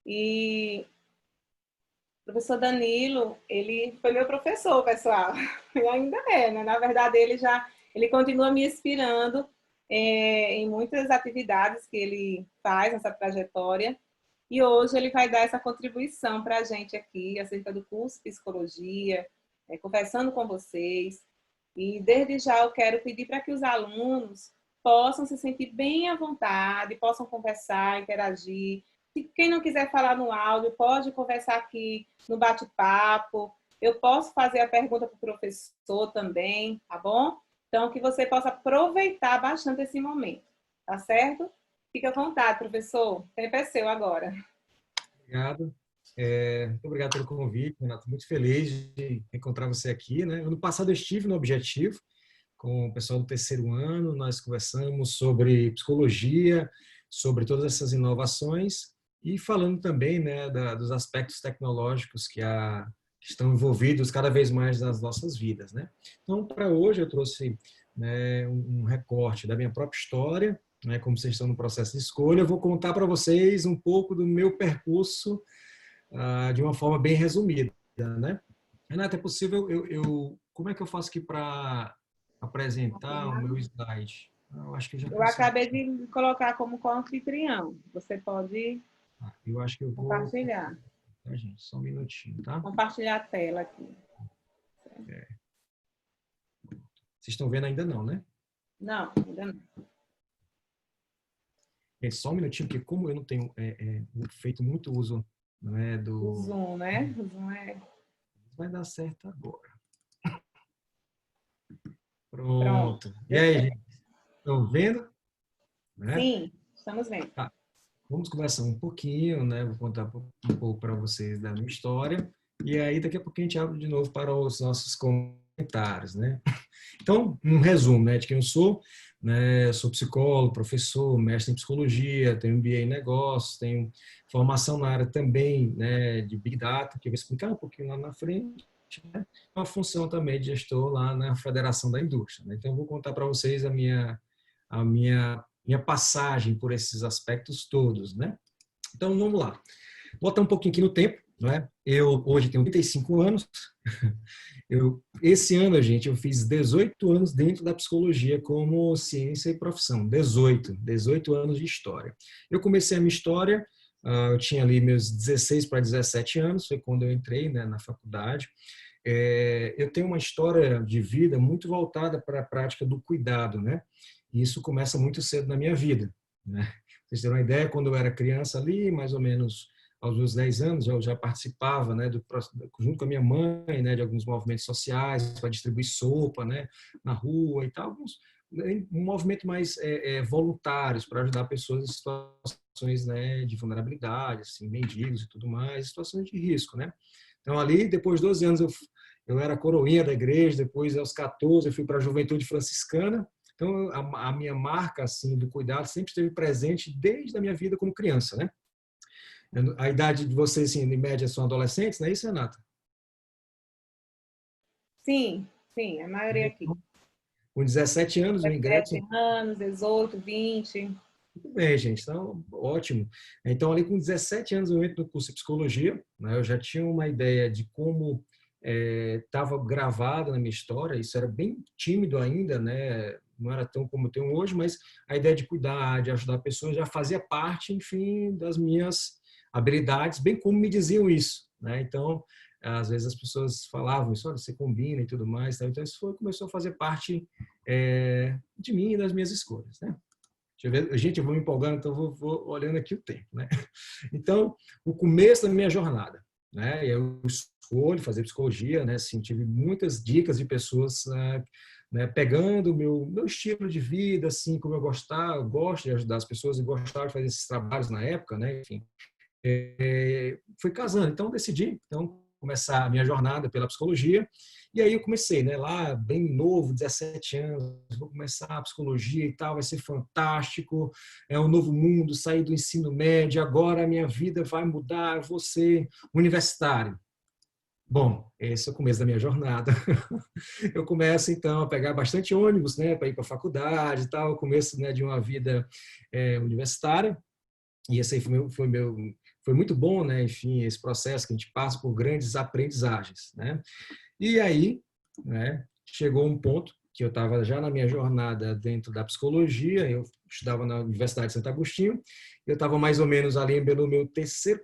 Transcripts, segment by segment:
E o professor Danilo, ele foi meu professor, pessoal, e ainda é, né? Na verdade, ele continua me inspirando em muitas atividades que ele faz nessa trajetória. E hoje ele vai dar essa contribuição para a gente aqui, acerca do curso de psicologia, conversando com vocês. E desde já eu quero pedir para que os alunos possam se sentir bem à vontade, possam conversar, interagir. Quem não quiser falar no áudio, pode conversar aqui no bate-papo. Eu posso fazer a pergunta para o professor também, tá bom? Então, que você possa aproveitar bastante esse momento, tá certo? Fique à vontade, professor. O tempo é seu agora. Obrigado. Muito obrigado pelo convite, Renato. Muito feliz de encontrar você aqui, né? Ano passado eu estive no Objetivo com o pessoal do terceiro ano, nós conversamos sobre psicologia, sobre todas essas inovações e falando também, né, dos aspectos tecnológicos que estão envolvidos cada vez mais nas nossas vidas, né? Então, para hoje eu trouxe, né, um recorte da minha própria história, né, como vocês estão no processo de escolha, eu vou contar para vocês um pouco do meu percurso de uma forma bem resumida, né? Renata, é possível como é que eu faço aqui para apresentar o meu slide? Eu acho que eu já Eu consigo. acabei de colocar como co-anfitrião. Você pode Eu acho que eu vou. compartilhar. Tá, gente? Só um minutinho, tá? Compartilhar a tela aqui. É. Vocês estão vendo ainda não, né? Não, ainda não. Só um minutinho, porque como eu não tenho feito muito uso, não é, O do. Zoom, né? O Zoom é... Vai dar certo agora. Pronto, Pronto. E deu aí, certo. gente? Estão vendo? Né? Sim, estamos vendo. Tá. Vamos conversar um pouquinho, né? Vou contar um pouco para vocês da minha história. E aí, daqui a pouquinho a gente abre de novo para os nossos comentários, né? Então, um resumo, né, de quem eu sou, né? Eu sou psicólogo, professor, mestre em psicologia, tenho MBA em negócios, tenho formação na área também, né, de Big Data, que eu vou explicar um pouquinho lá na frente, né? Uma função também de gestor lá na Federação da Indústria, né? Então, eu vou contar para vocês a minha passagem por esses aspectos todos, né? Então, vamos lá. Voltar um pouquinho aqui no tempo, né? Eu hoje tenho 35 anos. Esse ano, gente, eu fiz 18 anos dentro da psicologia como ciência e profissão. 18 anos de história. Eu comecei a minha história, eu tinha ali meus 16 para 17 anos, foi quando eu entrei, né, na faculdade. Eu tenho uma história de vida muito voltada para a prática do cuidado, né? E isso começa muito cedo na minha vida, né? Pra vocês terem uma ideia, quando eu era criança ali, mais ou menos aos meus 10 anos, eu já participava, né, junto com a minha mãe, né, de alguns movimentos sociais para distribuir sopa, né, na rua e tal, um movimento mais voluntários para ajudar pessoas em situações, né, de vulnerabilidade, assim, mendigos e tudo mais, situações de risco, né? Então ali, depois de 12 anos, eu era coroinha da igreja, depois aos 14 eu fui para a juventude franciscana. Então a minha marca assim do cuidado sempre esteve presente desde a minha vida como criança, né? A idade de vocês, assim, em média, são adolescentes, não é isso, Renata? Sim, sim, a maioria aqui. Então, com 17 anos, eu ingresso. 17 anos, 18, 20. Muito bem, gente, então, ótimo. Então, ali com 17 anos, eu entro no curso de psicologia, né? Eu já tinha uma ideia de como estava gravado na minha história, isso era bem tímido ainda, né? Não era tão como eu tenho hoje, mas a ideia de cuidar, de ajudar pessoas já fazia parte, enfim, das minhas habilidades, bem como me diziam isso, né? Então, às vezes as pessoas falavam isso, olha, você combina e tudo mais, tá? Então isso começou a fazer parte de mim e das minhas escolhas, né? Deixa eu ver. Gente, eu vou me empolgando, então vou olhando aqui o tempo, né? Então, o começo da minha jornada, né? Eu escolho fazer psicologia, né? Assim, tive muitas dicas de pessoas, né? Pegando o meu estilo de vida, assim, como eu gosto de ajudar as pessoas e gostava de fazer esses trabalhos na época, né? Enfim, fui casando. Então, decidi começar a minha jornada pela psicologia. E aí eu comecei, né, lá bem novo, 17 anos, vou começar a psicologia e tal, vai ser fantástico, é um novo mundo, sair do ensino médio, agora a minha vida vai mudar, eu vou ser universitário. Bom, esse é o começo da minha jornada. Eu começo, então, a pegar bastante ônibus, né, para ir para a faculdade e tal, o começo, né, de uma vida universitária. E esse aí foi muito bom, né? Enfim, esse processo que a gente passa por grandes aprendizagens, né? E aí, né, chegou um ponto que eu estava já na minha jornada dentro da psicologia, eu estudava na Universidade de Santo Agostinho, eu estava mais ou menos ali pelo meu terceiro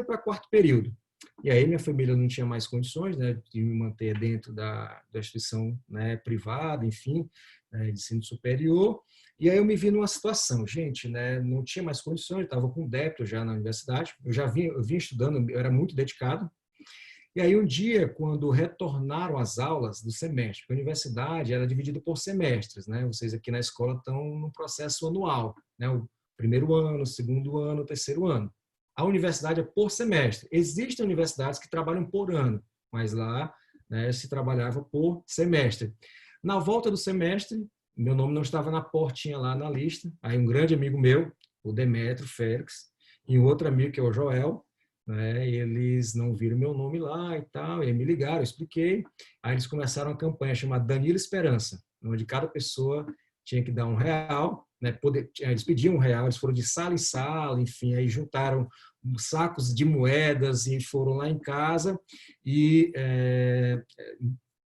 para quarto período. E aí minha família não tinha mais condições, né, de me manter dentro da instituição, né, privada, enfim, de ensino superior. E aí eu me vi numa situação, gente, né, não tinha mais condições, eu estava com débito já na universidade, eu vinha estudando, eu era muito dedicado. E aí um dia, quando retornaram as aulas do semestre, porque a universidade era dividida por semestres, né? Vocês aqui na escola estão no processo anual, né? O primeiro ano, o segundo ano, o terceiro ano. A universidade é por semestre. Existem universidades que trabalham por ano, mas lá, né, se trabalhava por semestre. Na volta do semestre, meu nome não estava na portinha lá na lista. Aí um grande amigo meu, o Demetrio Félix, e um outro amigo que é o Joel, né? Eles não viram meu nome lá e tal, e aí me ligaram, eu expliquei. Aí eles começaram uma campanha chamada Danilo Esperança, onde cada pessoa tinha que dar R$ 1, né? Eles pediam R$ 1, eles foram de sala em sala, enfim, aí juntaram sacos de moedas e foram lá em casa e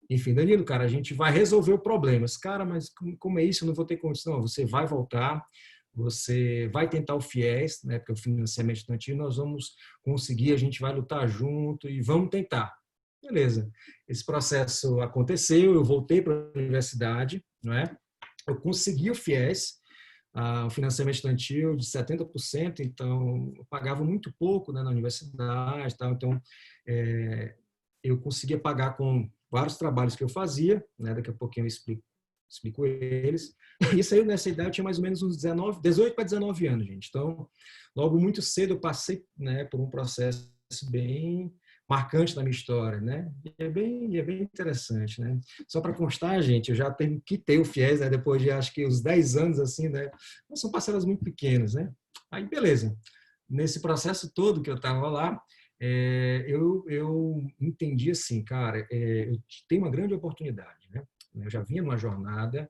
enfim, Danilo, cara, a gente vai resolver o problema. Cara, mas como é isso? Eu não vou ter condição. Não, você vai voltar, você vai tentar o FIES, né, porque o financiamento estudantil nós vamos conseguir, a gente vai lutar junto e vamos tentar. Beleza. Esse processo aconteceu, eu voltei para a universidade, não é? Eu consegui o FIES, o financiamento estudantil de 70%, então eu pagava muito pouco, né, na universidade, tal, então eu conseguia pagar com vários trabalhos que eu fazia, né, daqui a pouquinho eu explico eles. Isso aí, nessa idade, eu tinha mais ou menos uns 18 para 19 anos, gente. Então, logo muito cedo eu passei, né, por um processo bem marcante da minha história, né? E é bem interessante, né? Só para constar, gente, eu já quitei o FIES, né, depois de acho que uns 10 anos, assim, né? Mas são parcelas muito pequenas, né? Aí, beleza. Nesse processo todo que eu estava lá, eu entendi assim, cara, eu tenho uma grande oportunidade, né? Eu já vinha numa jornada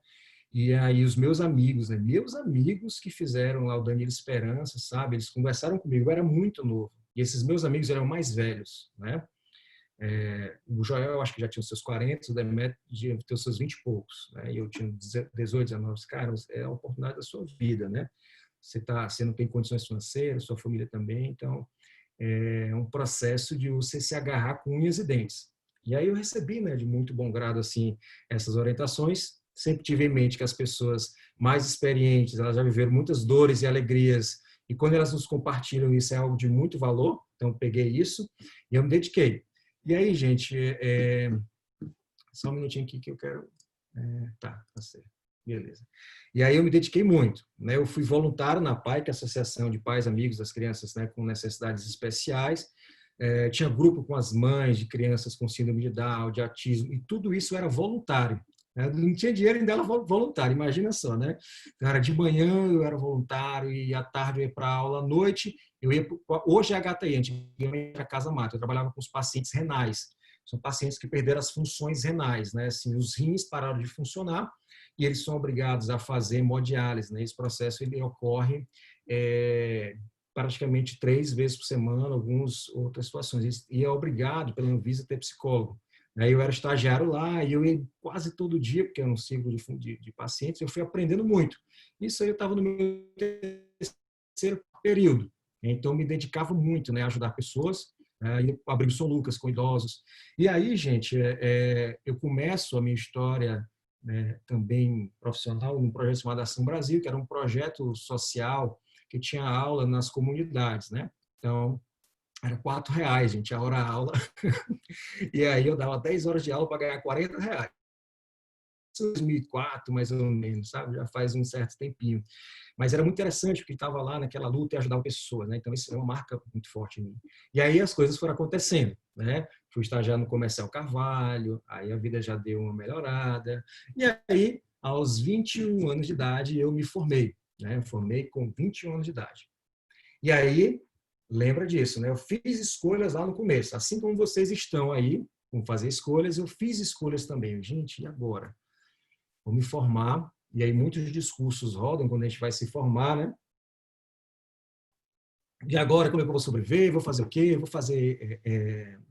e aí os meus amigos, né? Meus amigos que fizeram lá o Danilo Esperança, sabe? Eles conversaram comigo, eu era muito novo. E esses meus amigos eram mais velhos, né? O Joel, eu acho que já tinha os seus 40, o Demetrio devia ter os seus 20 e poucos, né? E eu tinha 18, 19. Cara, é a oportunidade da sua vida, né? Você não tem condições financeiras, sua família também, então é um processo de você se agarrar com unhas e dentes. E aí eu recebi, né, de muito bom grado, assim, essas orientações. Sempre tive em mente que as pessoas mais experientes, elas já viveram muitas dores e alegrias, e quando elas nos compartilham isso é algo de muito valor, então eu peguei isso e eu me dediquei. E aí, gente, só um minutinho aqui que eu quero... tá certo. Beleza. E aí eu me dediquei muito, né? Eu fui voluntário na PAI, que é a Associação de Pais Amigos das Crianças, né, com necessidades especiais. Tinha grupo com as mães de crianças com síndrome de Down, de autismo, e tudo isso era voluntário, né? Não tinha dinheiro, ainda era voluntário, imagina só, né? Então, era de manhã eu era voluntário e à tarde eu ia para aula, à noite eu ia... Hoje é HTI, antigamente era Casa Mata, eu trabalhava com os pacientes renais. São pacientes que perderam as funções renais, né? Assim, os rins pararam de funcionar e eles são obrigados a fazer hemodiálise, né? Esse processo ele ocorre praticamente 3 vezes por semana, algumas outras situações. E é obrigado pela Anvisa a ter psicólogo. Eu era estagiário lá e eu ia quase todo dia, porque era um ciclo de pacientes, eu fui aprendendo muito. Isso aí eu estava no meu terceiro período. Então, me dedicava muito, né, a ajudar pessoas, e abrir o São Lucas com idosos. E aí, gente, eu começo a minha história, né, também profissional num projeto chamado Ação Brasil, que era um projeto social que tinha aula nas comunidades, né? Então, era R$ 4, gente, a hora-aula. E aí eu dava 10 horas de aula para ganhar R$ 40. 2004, mais ou menos, sabe? Já faz um certo tempinho. Mas era muito interessante, porque estava lá naquela luta e ajudava pessoas, né? Então, isso é uma marca muito forte em mim. E aí as coisas foram acontecendo, né? Fui estagiar no Comercial Carvalho, aí a vida já deu uma melhorada. E aí, aos 21 anos de idade, eu me formei, né? Formei com 21 anos de idade. E aí, lembra disso, né? Eu fiz escolhas lá no começo. Assim como vocês estão aí, vão fazer escolhas, eu fiz escolhas também. Gente, e agora? Vou me formar, e aí muitos discursos rodam quando a gente vai se formar, né? E agora, como é que eu vou sobreviver? Vou fazer o quê? Vou fazer,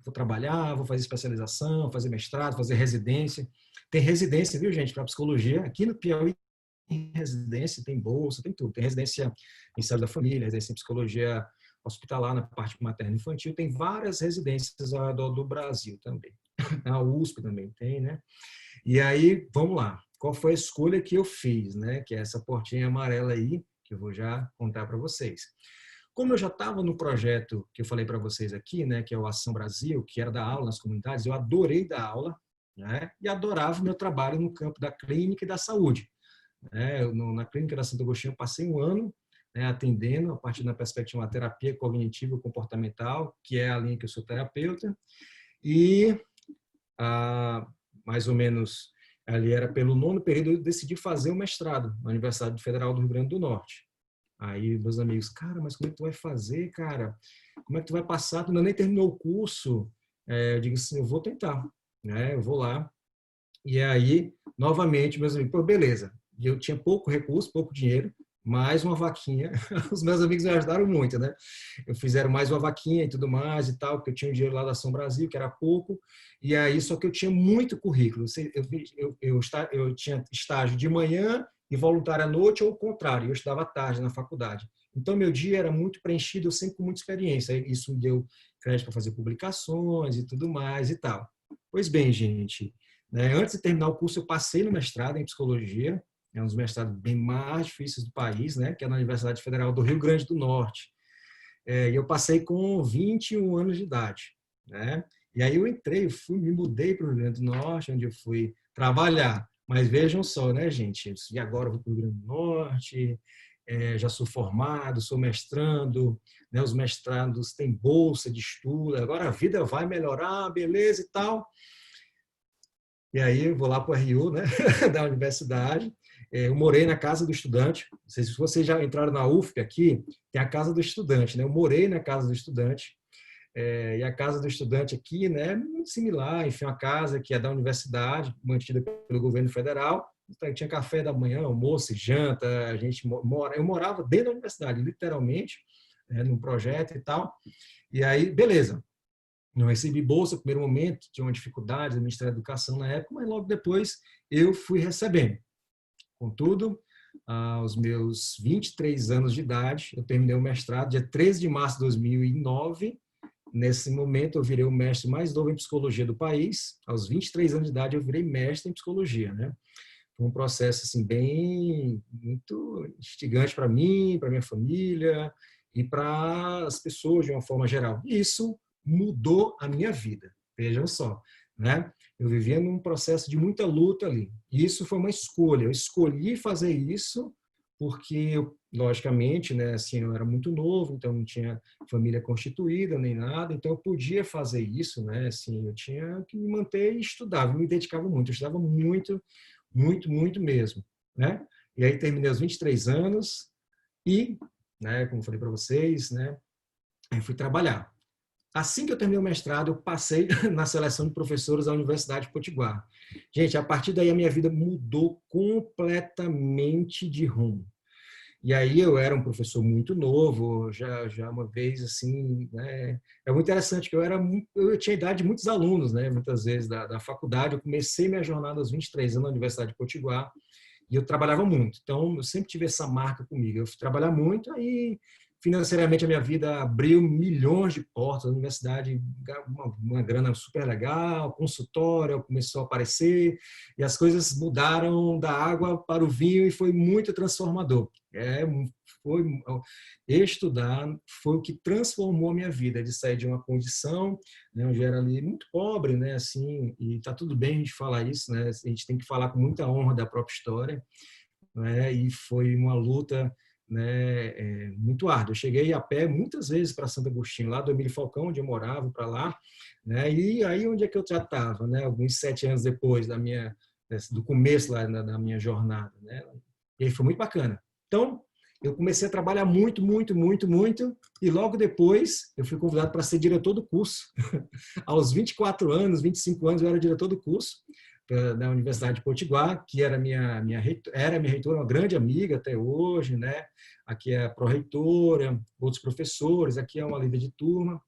vou trabalhar, vou fazer especialização, fazer mestrado, fazer residência. Tem residência, viu, gente, para psicologia. Aqui no Piauí tem residência, tem bolsa, tem tudo. Tem residência em saúde da família, residência em psicologia hospitalar, na parte materna e infantil. Tem várias residências do Brasil também. A USP também tem, né? E aí, vamos lá. Qual foi a escolha que eu fiz, né? Que é essa portinha amarela aí, que eu vou já contar para vocês. Como eu já estava no projeto que eu falei para vocês aqui, né, que é o Ação Brasil, que era dar aula nas comunidades, eu adorei dar aula, né, e adorava o meu trabalho no campo da clínica e da saúde. Né. Na clínica da Santo Agostinho eu passei um ano, né, atendendo a partir da perspectiva da terapia cognitiva e comportamental, que é a linha que eu sou terapeuta, e mais ou menos ali era pelo 9º período eu decidi fazer o mestrado na Universidade Federal do Rio Grande do Norte. Aí meus amigos, cara, mas como é que tu vai fazer, cara? Como é que tu vai passar? Tu ainda nem terminou o curso. Eu digo assim, eu vou tentar, né? Eu vou lá. E aí, novamente, meus amigos, pô, beleza. E eu tinha pouco recurso, pouco dinheiro, mais uma vaquinha. Os meus amigos me ajudaram muito, né? Eu fizeram mais uma vaquinha e tudo mais e tal, porque eu tinha um dinheiro lá da Ação Brasil, que era pouco. E aí, só que eu tinha muito currículo. Eu tinha estágio de manhã e voluntário à noite, ou o contrário, eu estudava à tarde na faculdade. Então, meu dia era muito preenchido, eu sempre com muita experiência. Isso me deu crédito para fazer publicações e tudo mais e tal. Pois bem, gente, né, antes de terminar o curso, eu passei no mestrado em psicologia, é um dos mestrados bem mais difíceis do país, né, que é na Universidade Federal do Rio Grande do Norte. E eu passei com 21 anos de idade, né? E aí eu entrei, me mudei para o Rio Grande do Norte, onde eu fui trabalhar. Mas vejam só, né, gente? E agora eu vou para o Rio Grande do Norte, já sou formado, sou mestrando, né? Os mestrados têm bolsa de estudo, agora a vida vai melhorar, beleza e tal. E aí eu vou lá para o RU, né, da universidade. Eu morei na Casa do Estudante. Não sei se vocês já entraram na UFP aqui, tem a Casa do Estudante, né? Eu morei na Casa do Estudante. E a Casa do Estudante aqui, né, é muito similar, enfim, uma casa que é da universidade, mantida pelo governo federal. Então, tinha café da manhã, almoço, janta, eu morava dentro da universidade, literalmente, num projeto e tal. E aí, beleza. Não recebi bolsa no primeiro momento, tinha uma dificuldade no Ministério da Educação na época, mas logo depois eu fui recebendo. Contudo, aos meus 23 anos de idade, eu terminei o mestrado, dia 13 de março de 2009. Nesse momento, eu virei o mestre mais novo em psicologia do país. Aos 23 anos de idade, eu virei mestre em psicologia, né? Foi um processo assim bem muito instigante para mim, para minha família e para as pessoas de uma forma geral. E isso mudou a minha vida. Vejam só, né? Eu vivia num processo de muita luta ali. E isso foi uma escolha. Eu escolhi fazer isso porque eu, logicamente, né, assim, eu era muito novo, então não tinha família constituída nem nada, então eu podia fazer isso, né? Assim, eu tinha que me manter e estudar. Eu me dedicava muito, eu estudava muito, muito, muito mesmo, né? E aí terminei aos 23 anos e, né, como falei para vocês, né, aí fui trabalhar. Assim que eu terminei o mestrado, eu passei na seleção de professores da Universidade de Potiguar. Gente, a partir daí a minha vida mudou completamente de rumo. E aí eu era um professor muito novo, já uma vez assim, né? É muito interessante que eu tinha a idade de muitos alunos, né? Muitas vezes da faculdade. Eu comecei minha jornada aos 23 anos na Universidade de Potiguar e eu trabalhava muito. Então eu sempre tive essa marca comigo. Eu fui trabalhar muito, aí financeiramente a minha vida abriu milhões de portas, a universidade, uma grana super legal, consultório começou a aparecer e as coisas mudaram da água para o vinho e foi muito transformador. Foi estudar foi o que transformou a minha vida, de sair de uma condição, né, onde eu era ali muito pobre, né, assim, e tá tudo bem a gente falar isso, né, a gente tem que falar com muita honra da própria história, né, e foi uma luta, né, muito árdua. Eu cheguei a pé muitas vezes para Santo Agostinho, lá do Emílio Falcão, onde eu morava, para lá, né, e aí onde é que eu já estava, né, alguns 7 anos depois do começo lá da minha jornada, né, e aí foi muito bacana. Então, eu comecei a trabalhar muito, muito, muito, muito, e logo depois eu fui convidado para ser diretor do curso. Aos 24 anos, 25 anos, eu era diretor do curso, da Universidade de Potiguar, que era era minha reitora, uma grande amiga até hoje, né? Aqui é a pró-reitora, outros professores, aqui é uma líder de turma.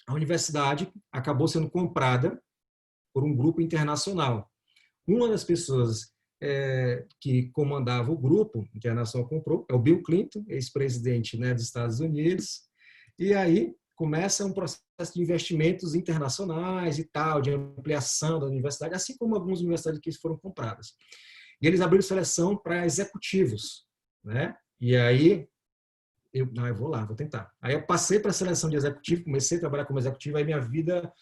A universidade acabou sendo comprada por um grupo internacional. Uma das pessoas que comandava o grupo internacional comprou é o Bill Clinton, ex-presidente, né, dos Estados Unidos, e aí começa um processo de investimentos internacionais e tal, de ampliação da universidade, assim como algumas universidades que foram compradas. E eles abriram seleção para executivos, né? E aí eu vou lá, vou tentar. Aí eu passei para a seleção de executivo, comecei a trabalhar como executivo, aí minha vida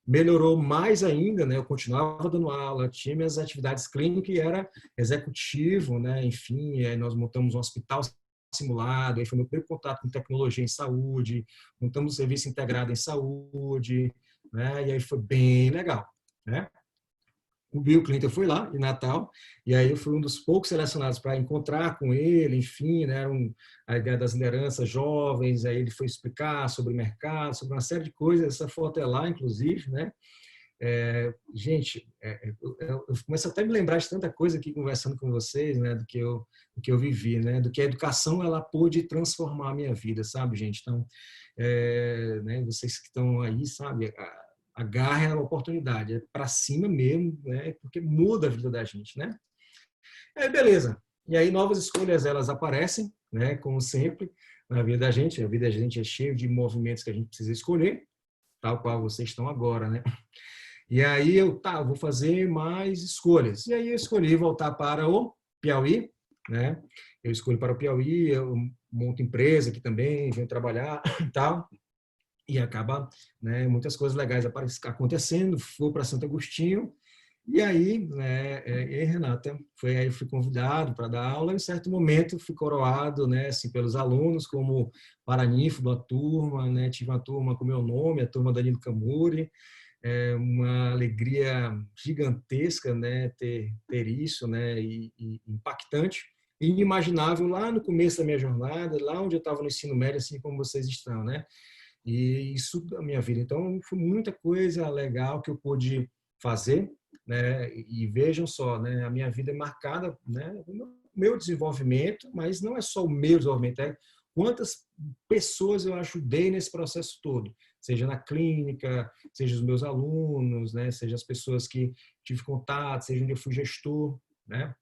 melhorou mais ainda, né? Eu continuava dando aula, tinha minhas atividades clínicas e era executivo, né? Enfim, aí nós montamos um hospital simulado, aí foi meu primeiro contato com tecnologia em saúde, montamos um serviço integrado em saúde, né? E aí foi bem legal, né? O Bill Clinton foi lá em Natal, e aí eu fui um dos poucos selecionados para encontrar com ele, enfim, né, a ideia das lideranças jovens, aí ele foi explicar sobre o mercado, sobre uma série de coisas, essa foto é lá, inclusive, né? Gente, eu começo até a me lembrar de tanta coisa aqui conversando com vocês, né, do que eu vivi, né, do que a educação ela pôde transformar a minha vida, sabe, gente? Então, né, vocês que estão aí, sabe, agarre a oportunidade, é para cima mesmo, né? Porque muda a vida da gente, né? Beleza. E aí novas escolhas elas aparecem, né? Como sempre na vida da gente. A vida da gente é cheia de movimentos que a gente precisa escolher, tal qual vocês estão agora, né? E aí vou fazer mais escolhas. E aí eu escolhi voltar para o Piauí, né? Eu escolhi para o Piauí, eu monto empresa aqui também, venho trabalhar e tal. E acaba, né, muitas coisas legais acontecendo. Fui para Santo Agostinho e aí, né, Renata, aí eu fui convidado para dar aula. E em certo momento fui coroado, né, assim, pelos alunos como paraninfo da turma, né, tive uma turma com meu nome, a turma Danilo Camuri. Uma alegria gigantesca, né, ter isso, né, e impactante. E inimaginável lá no começo da minha jornada, lá onde eu estava no ensino médio, assim como vocês estão, né? E isso da minha vida. Então, foi muita coisa legal que eu pude fazer, né? E vejam só, né? A minha vida é marcada, né? O meu desenvolvimento, mas não é só o meu desenvolvimento, é quantas pessoas eu ajudei nesse processo todo, seja na clínica, seja os meus alunos, né? Seja as pessoas que tive contato, seja onde eu fui gestor, né?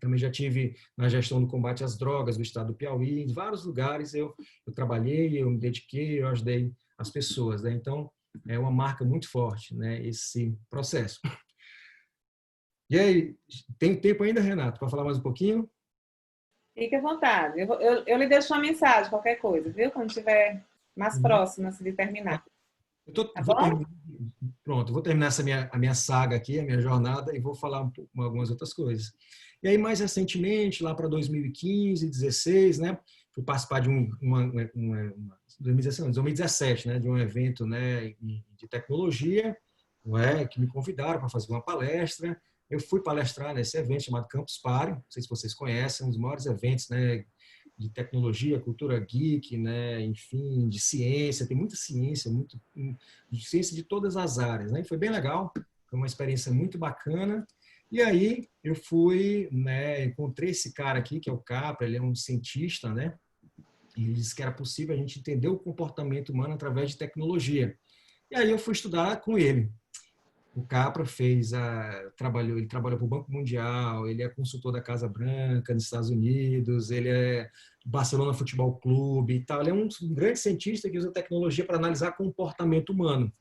Também já tive na gestão do combate às drogas do estado do Piauí, em vários lugares eu trabalhei, eu me dediquei, eu ajudei as pessoas, né? Então, é uma marca muito forte, né, esse processo. E aí, tem tempo ainda, Renato, para falar mais um pouquinho? Fique à vontade. Eu lhe deixo uma mensagem, qualquer coisa, viu? Quando estiver mais próximo assim, de terminar. Tá Vou bom? terminar, pronto, vou terminar a minha saga aqui, a minha jornada, e vou falar algumas outras coisas. E aí, mais recentemente, lá para 2015, 2016, né, fui participar de 2017, né, de um evento, né, de tecnologia, não é, que me convidaram para fazer uma palestra. Eu fui palestrar nesse evento chamado Campus Party, não sei se vocês conhecem, um dos maiores eventos, né, de tecnologia, cultura geek, né, enfim, de ciência, tem muita ciência, de ciência de todas as áreas, né? E foi bem legal, foi uma experiência muito bacana. E aí eu fui, né, encontrei esse cara aqui, que é o Capra, ele é um cientista, né? E ele disse que era possível a gente entender o comportamento humano através de tecnologia. E aí eu fui estudar com ele. O Capra ele trabalhou para o Banco Mundial, ele é consultor da Casa Branca nos Estados Unidos, ele é do Barcelona Futebol Clube e tal. Ele é um grande cientista que usa tecnologia para analisar comportamento humano.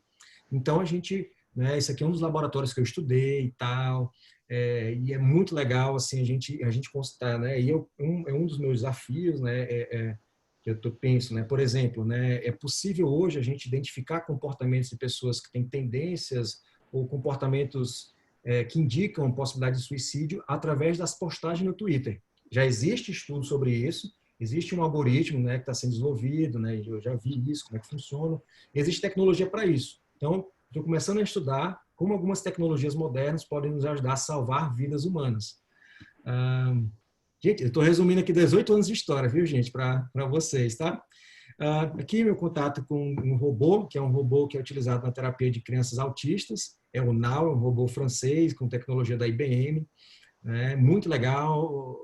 Então a gente, né, esse aqui é um dos laboratórios que eu estudei e tal, e é muito legal assim a gente constatar, né? E é um dos meus desafios, né? Que eu penso, né? Por exemplo, né? É possível hoje a gente identificar comportamentos de pessoas que têm tendências ou comportamentos que indicam possibilidade de suicídio através das postagens no Twitter. Já existe estudo sobre isso, existe um algoritmo, né, que está sendo desenvolvido, né, eu já vi isso, como é que funciona, existe tecnologia para isso. Então, estou começando a estudar como algumas tecnologias modernas podem nos ajudar a salvar vidas humanas. Gente, eu estou resumindo aqui 18 anos de história, viu, gente, para vocês, tá? Aqui meu contato com um robô, que é um robô que é utilizado na terapia de crianças autistas, é o Nau, é um robô francês com tecnologia da IBM, né? Muito legal.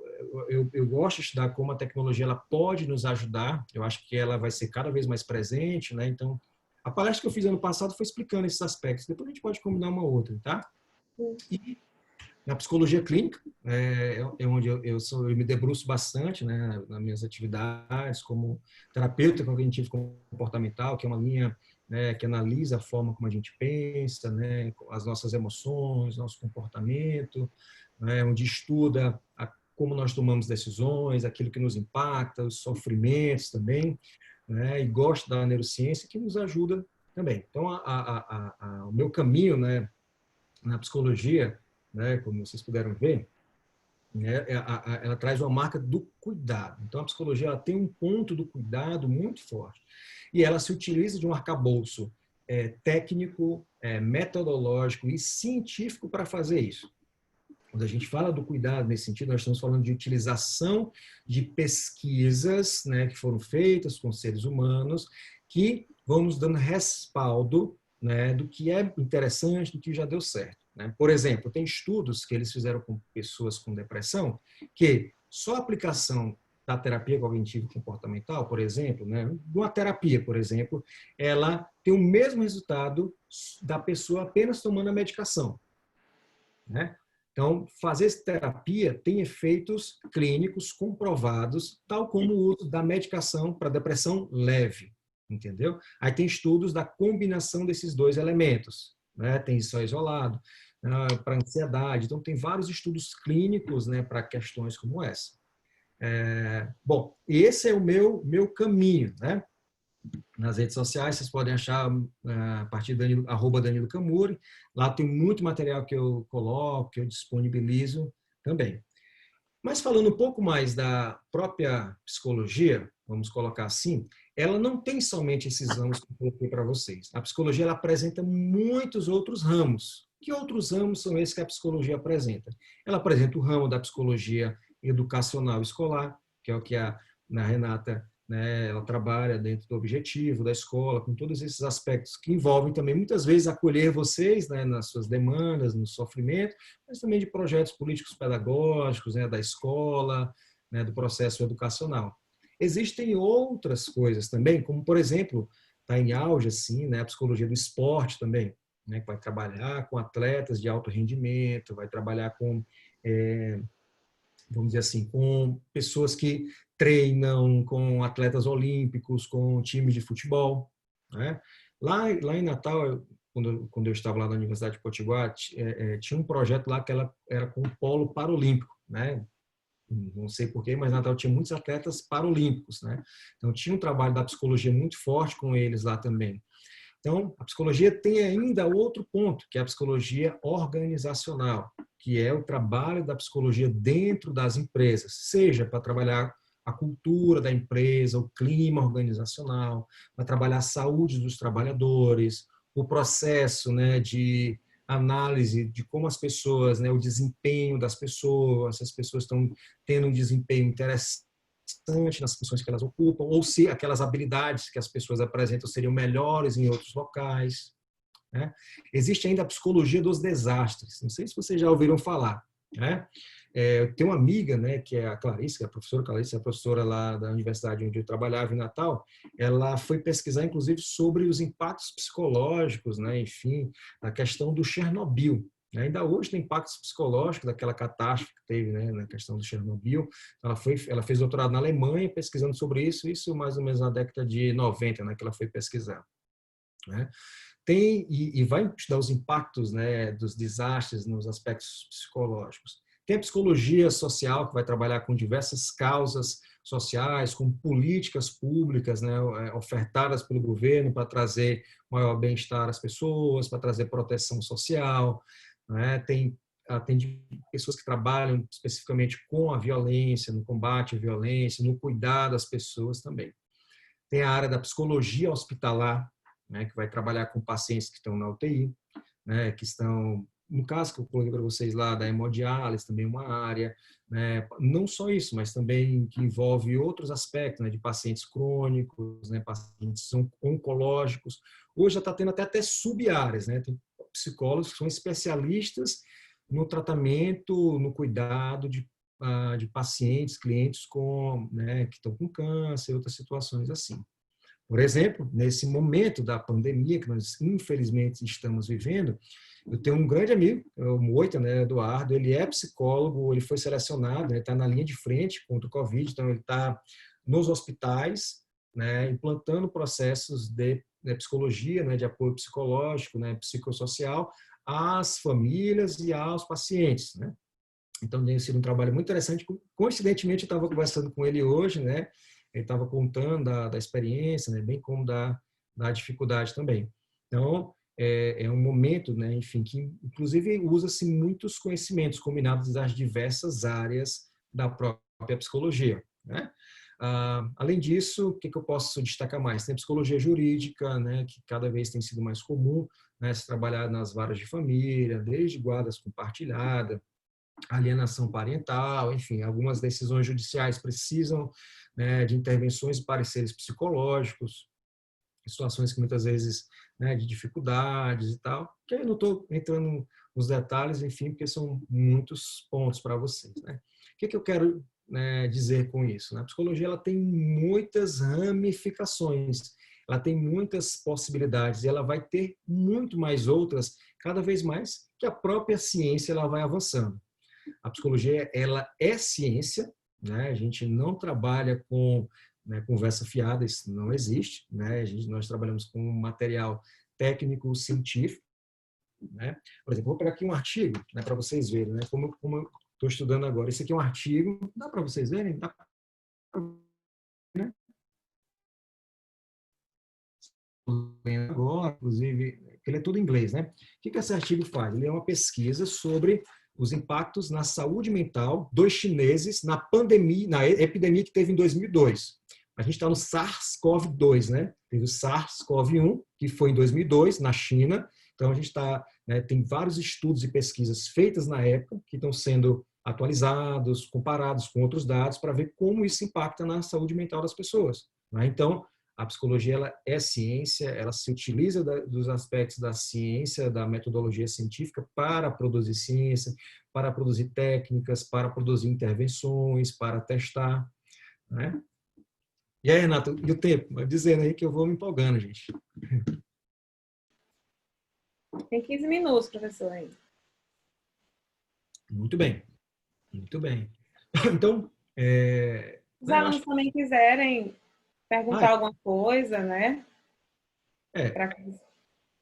Eu gosto de estudar como a tecnologia ela pode nos ajudar. Eu acho que ela vai ser cada vez mais presente, né? Então, a palestra que eu fiz ano passado foi explicando esses aspectos. Depois a gente pode combinar uma outra, tá? E na psicologia clínica, é onde eu me debruço bastante, né, nas minhas atividades como terapeuta cognitivo comportamental, que é uma linha, né, que analisa a forma como a gente pensa, né, as nossas emoções, nosso comportamento, né, onde estuda como nós tomamos decisões, aquilo que nos impacta, os sofrimentos também, né, e gosto da neurociência que nos ajuda também. Então, o meu caminho, né, na psicologia, né, como vocês puderam ver, né, ela traz uma marca do cuidado. Então, a psicologia ela tem um ponto do cuidado muito forte. E ela se utiliza de um arcabouço técnico, metodológico e científico para fazer isso. Quando a gente fala do cuidado nesse sentido, nós estamos falando de utilização de pesquisas, né, que foram feitas com seres humanos, que vão nos dando respaldo, né, do que é interessante, do que já deu certo. Né? Por exemplo, tem estudos que eles fizeram com pessoas com depressão, que só a aplicação da terapia cognitivo-comportamental, por exemplo, né, uma terapia, por exemplo, ela tem o mesmo resultado da pessoa apenas tomando a medicação. Né? Então, fazer terapia tem efeitos clínicos comprovados, tal como o uso da medicação para depressão leve, entendeu? Aí tem estudos da combinação desses dois elementos, né? Tem só isolado, para ansiedade. Então, tem vários estudos clínicos, né, para questões como essa. Bom, esse é o meu caminho, né? Nas redes sociais, vocês podem achar a partir de @Danilo Camuri. Lá tem muito material que eu coloco, que eu disponibilizo também. Mas falando um pouco mais da própria psicologia, vamos colocar assim, ela não tem somente esses ramos que eu coloquei para vocês. A psicologia ela apresenta muitos outros ramos. Que outros ramos são esses que a psicologia apresenta? Ela apresenta o ramo da psicologia educacional escolar, que é o que a Renata, né, ela trabalha dentro do objetivo da escola, com todos esses aspectos que envolvem também, muitas vezes, acolher vocês, né, nas suas demandas, no sofrimento, mas também de projetos políticos pedagógicos, né, da escola, né, do processo educacional. Existem outras coisas também, como, por exemplo, está em auge assim, né, a psicologia do esporte também, né, que vai trabalhar com atletas de alto rendimento, vai trabalhar com, vamos dizer assim, com pessoas que treinam, com atletas olímpicos, com times de futebol. Né? Lá em Natal, quando eu estava lá na Universidade de Potiguar, tinha um projeto lá que ela era com o polo paralímpico, né? Não sei porquê, mas Natal tinha muitos atletas paralímpicos, né? Então tinha um trabalho da psicologia muito forte com eles lá também. Então, a psicologia tem ainda outro ponto, que é a psicologia organizacional, que é o trabalho da psicologia dentro das empresas, seja para trabalhar a cultura da empresa, o clima organizacional, para trabalhar a saúde dos trabalhadores, o processo, né, de análise de como as pessoas, né, o desempenho das pessoas, se as pessoas estão tendo um desempenho interessante nas funções que elas ocupam, ou se aquelas habilidades que as pessoas apresentam seriam melhores em outros locais. Né? Existe ainda a psicologia dos desastres. Não sei se vocês já ouviram falar. Né? Eu tenho uma amiga, né, que é a Clarice, que é a professora Clarice, a professora lá da universidade onde eu trabalhava em Natal. Ela foi pesquisar, inclusive, sobre os impactos psicológicos, né, enfim, a questão do Chernobyl. Ainda hoje tem impactos psicológicos daquela catástrofe que teve, né, na questão do Chernobyl. Ela fez doutorado na Alemanha pesquisando sobre isso mais ou menos na década de 90, né, que ela foi pesquisar. Né? E vai estudar os impactos, né, dos desastres nos aspectos psicológicos. Tem a psicologia social, que vai trabalhar com diversas causas sociais, com políticas públicas, né, ofertadas pelo governo para trazer maior bem-estar às pessoas, para trazer proteção social. Né? Tem pessoas que trabalham especificamente com a violência, no combate à violência, no cuidado das pessoas também. Tem a área da psicologia hospitalar, né, que vai trabalhar com pacientes que estão na UTI, né, que estão no caso que eu coloquei para vocês lá da hemodiálise, também uma área, né? Não só isso, mas também que envolve outros aspectos, né? De pacientes crônicos, né? Pacientes oncológicos. Hoje já está tendo até sub-áreas, né? Tem psicólogos que são especialistas no tratamento, no cuidado de pacientes, clientes né, que estão com câncer, outras situações assim. Por exemplo, nesse momento da pandemia que nós infelizmente estamos vivendo, eu tenho um grande amigo, o Moita, né, Eduardo, ele é psicólogo, ele foi selecionado, ele está na linha de frente contra o Covid, então ele está nos hospitais, né, implantando processos de psicologia, né, de apoio psicológico, né, psicossocial, às famílias e aos pacientes, né. Então, tem sido um trabalho muito interessante. Coincidentemente, eu estava conversando com ele hoje, né? Ele estava contando da experiência, né? Bem como da dificuldade também. Então, é um momento, né? Enfim, que inclusive usa-se muitos conhecimentos combinados das diversas áreas da própria psicologia, né? Além disso, o que eu posso destacar mais? Tem a psicologia jurídica, né? Que cada vez tem sido mais comum, né? Se trabalhar nas varas de família, desde guardas compartilhadas, alienação parental, enfim, algumas decisões judiciais precisam, né, de intervenções e pareceres psicológicos, situações que muitas vezes, né, de dificuldades e tal, que eu não estou entrando nos detalhes, enfim, porque são muitos pontos para vocês, né? O que eu quero, né, dizer com isso? A psicologia ela tem muitas ramificações, ela tem muitas possibilidades e ela vai ter muito mais outras, cada vez mais, que a própria ciência ela vai avançando. A psicologia ela é ciência, né? A gente não trabalha com, né, conversa fiada, isso não existe, né? Nós trabalhamos com material técnico científico, né? Por exemplo, vou pegar aqui um artigo, né, para vocês verem, né, como eu estou estudando agora. Esse aqui é um artigo, dá para vocês verem? Dá pra, né? Agora, inclusive, ele é todo em inglês, né? O que esse artigo faz? Ele é uma pesquisa sobre os impactos na saúde mental dos chineses na pandemia, na epidemia que teve em 2002. A gente está no SARS-CoV-2, né? Teve o SARS-CoV-1, que foi em 2002, na China. Então, a gente está, né, tem vários estudos e pesquisas feitas na época que estão sendo atualizados, comparados com outros dados para ver como isso impacta na saúde mental das pessoas, né? Então, a psicologia ela é ciência, ela se utiliza dos aspectos da ciência, da metodologia científica para produzir ciência, para produzir técnicas, para produzir intervenções, para testar, né? E aí, Renato, e o tempo? Vai dizendo aí que eu vou me empolgando, gente. Tem 15 minutos, professor, aí. Muito bem, muito bem. Então, Os eu alunos acho também quiserem que... perguntar alguma coisa, né? É, Pra...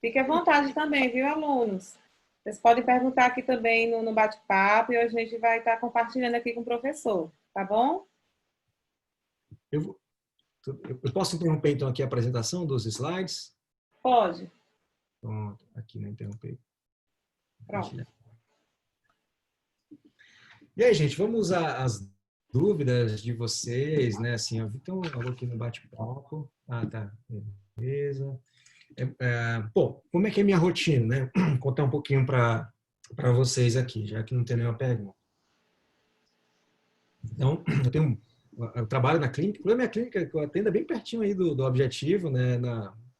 Fique à vontade também, viu, alunos? Vocês podem perguntar aqui também no bate-papo e hoje a gente vai estar compartilhando aqui com o professor, tá bom? eu, vou- eu posso interromper então aqui a apresentação dos slides? Pode. Pronto, aqui não interromper. Pronto. Compartilhar. E aí, gente, vamos às dúvidas de vocês, né? Assim, então, eu vou aqui no bate-papo. Ah, tá. Beleza. Bom, como é que é a minha rotina, né? Vou contar um pouquinho para vocês aqui, já que não tem nenhuma pergunta. Então, eu trabalho na clínica. A minha clínica que eu atendo é bem pertinho aí do objetivo, né?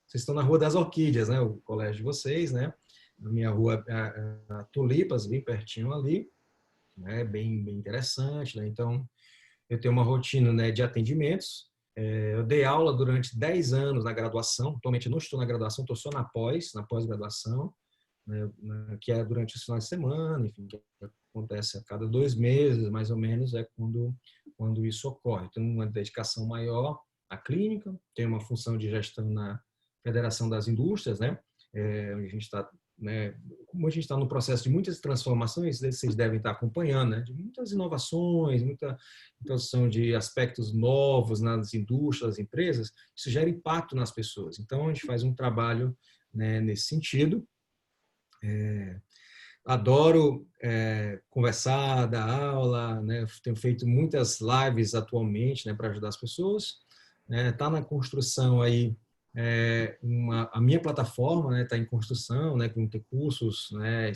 Vocês estão na Rua das Orquídeas, né? O colégio de vocês, né? Na minha rua, a Tulipas, bem pertinho ali, né? Bem interessante, né? Então, eu tenho uma rotina, né, de atendimentos. Eu dei aula durante 10 anos na graduação. Atualmente não estou na graduação, estou só na pós-graduação, né, que é durante os finais de semana, enfim, que acontece a cada 2 meses, mais ou menos, é quando isso ocorre. Tenho uma dedicação maior à clínica, tenho uma função de gestão na Federação das Indústrias, né, onde a gente está, né, como a gente está no processo de muitas transformações, vocês devem estar acompanhando, né, de muitas inovações, muita introdução de aspectos novos nas indústrias, nas empresas, isso gera impacto nas pessoas. Então, a gente faz um trabalho, né, nesse sentido. Adoro conversar, dar aula, né, tenho feito muitas lives atualmente, né, para ajudar as pessoas. Tá na construção aí a minha plataforma, né, tá em construção, né, com ter cursos, né,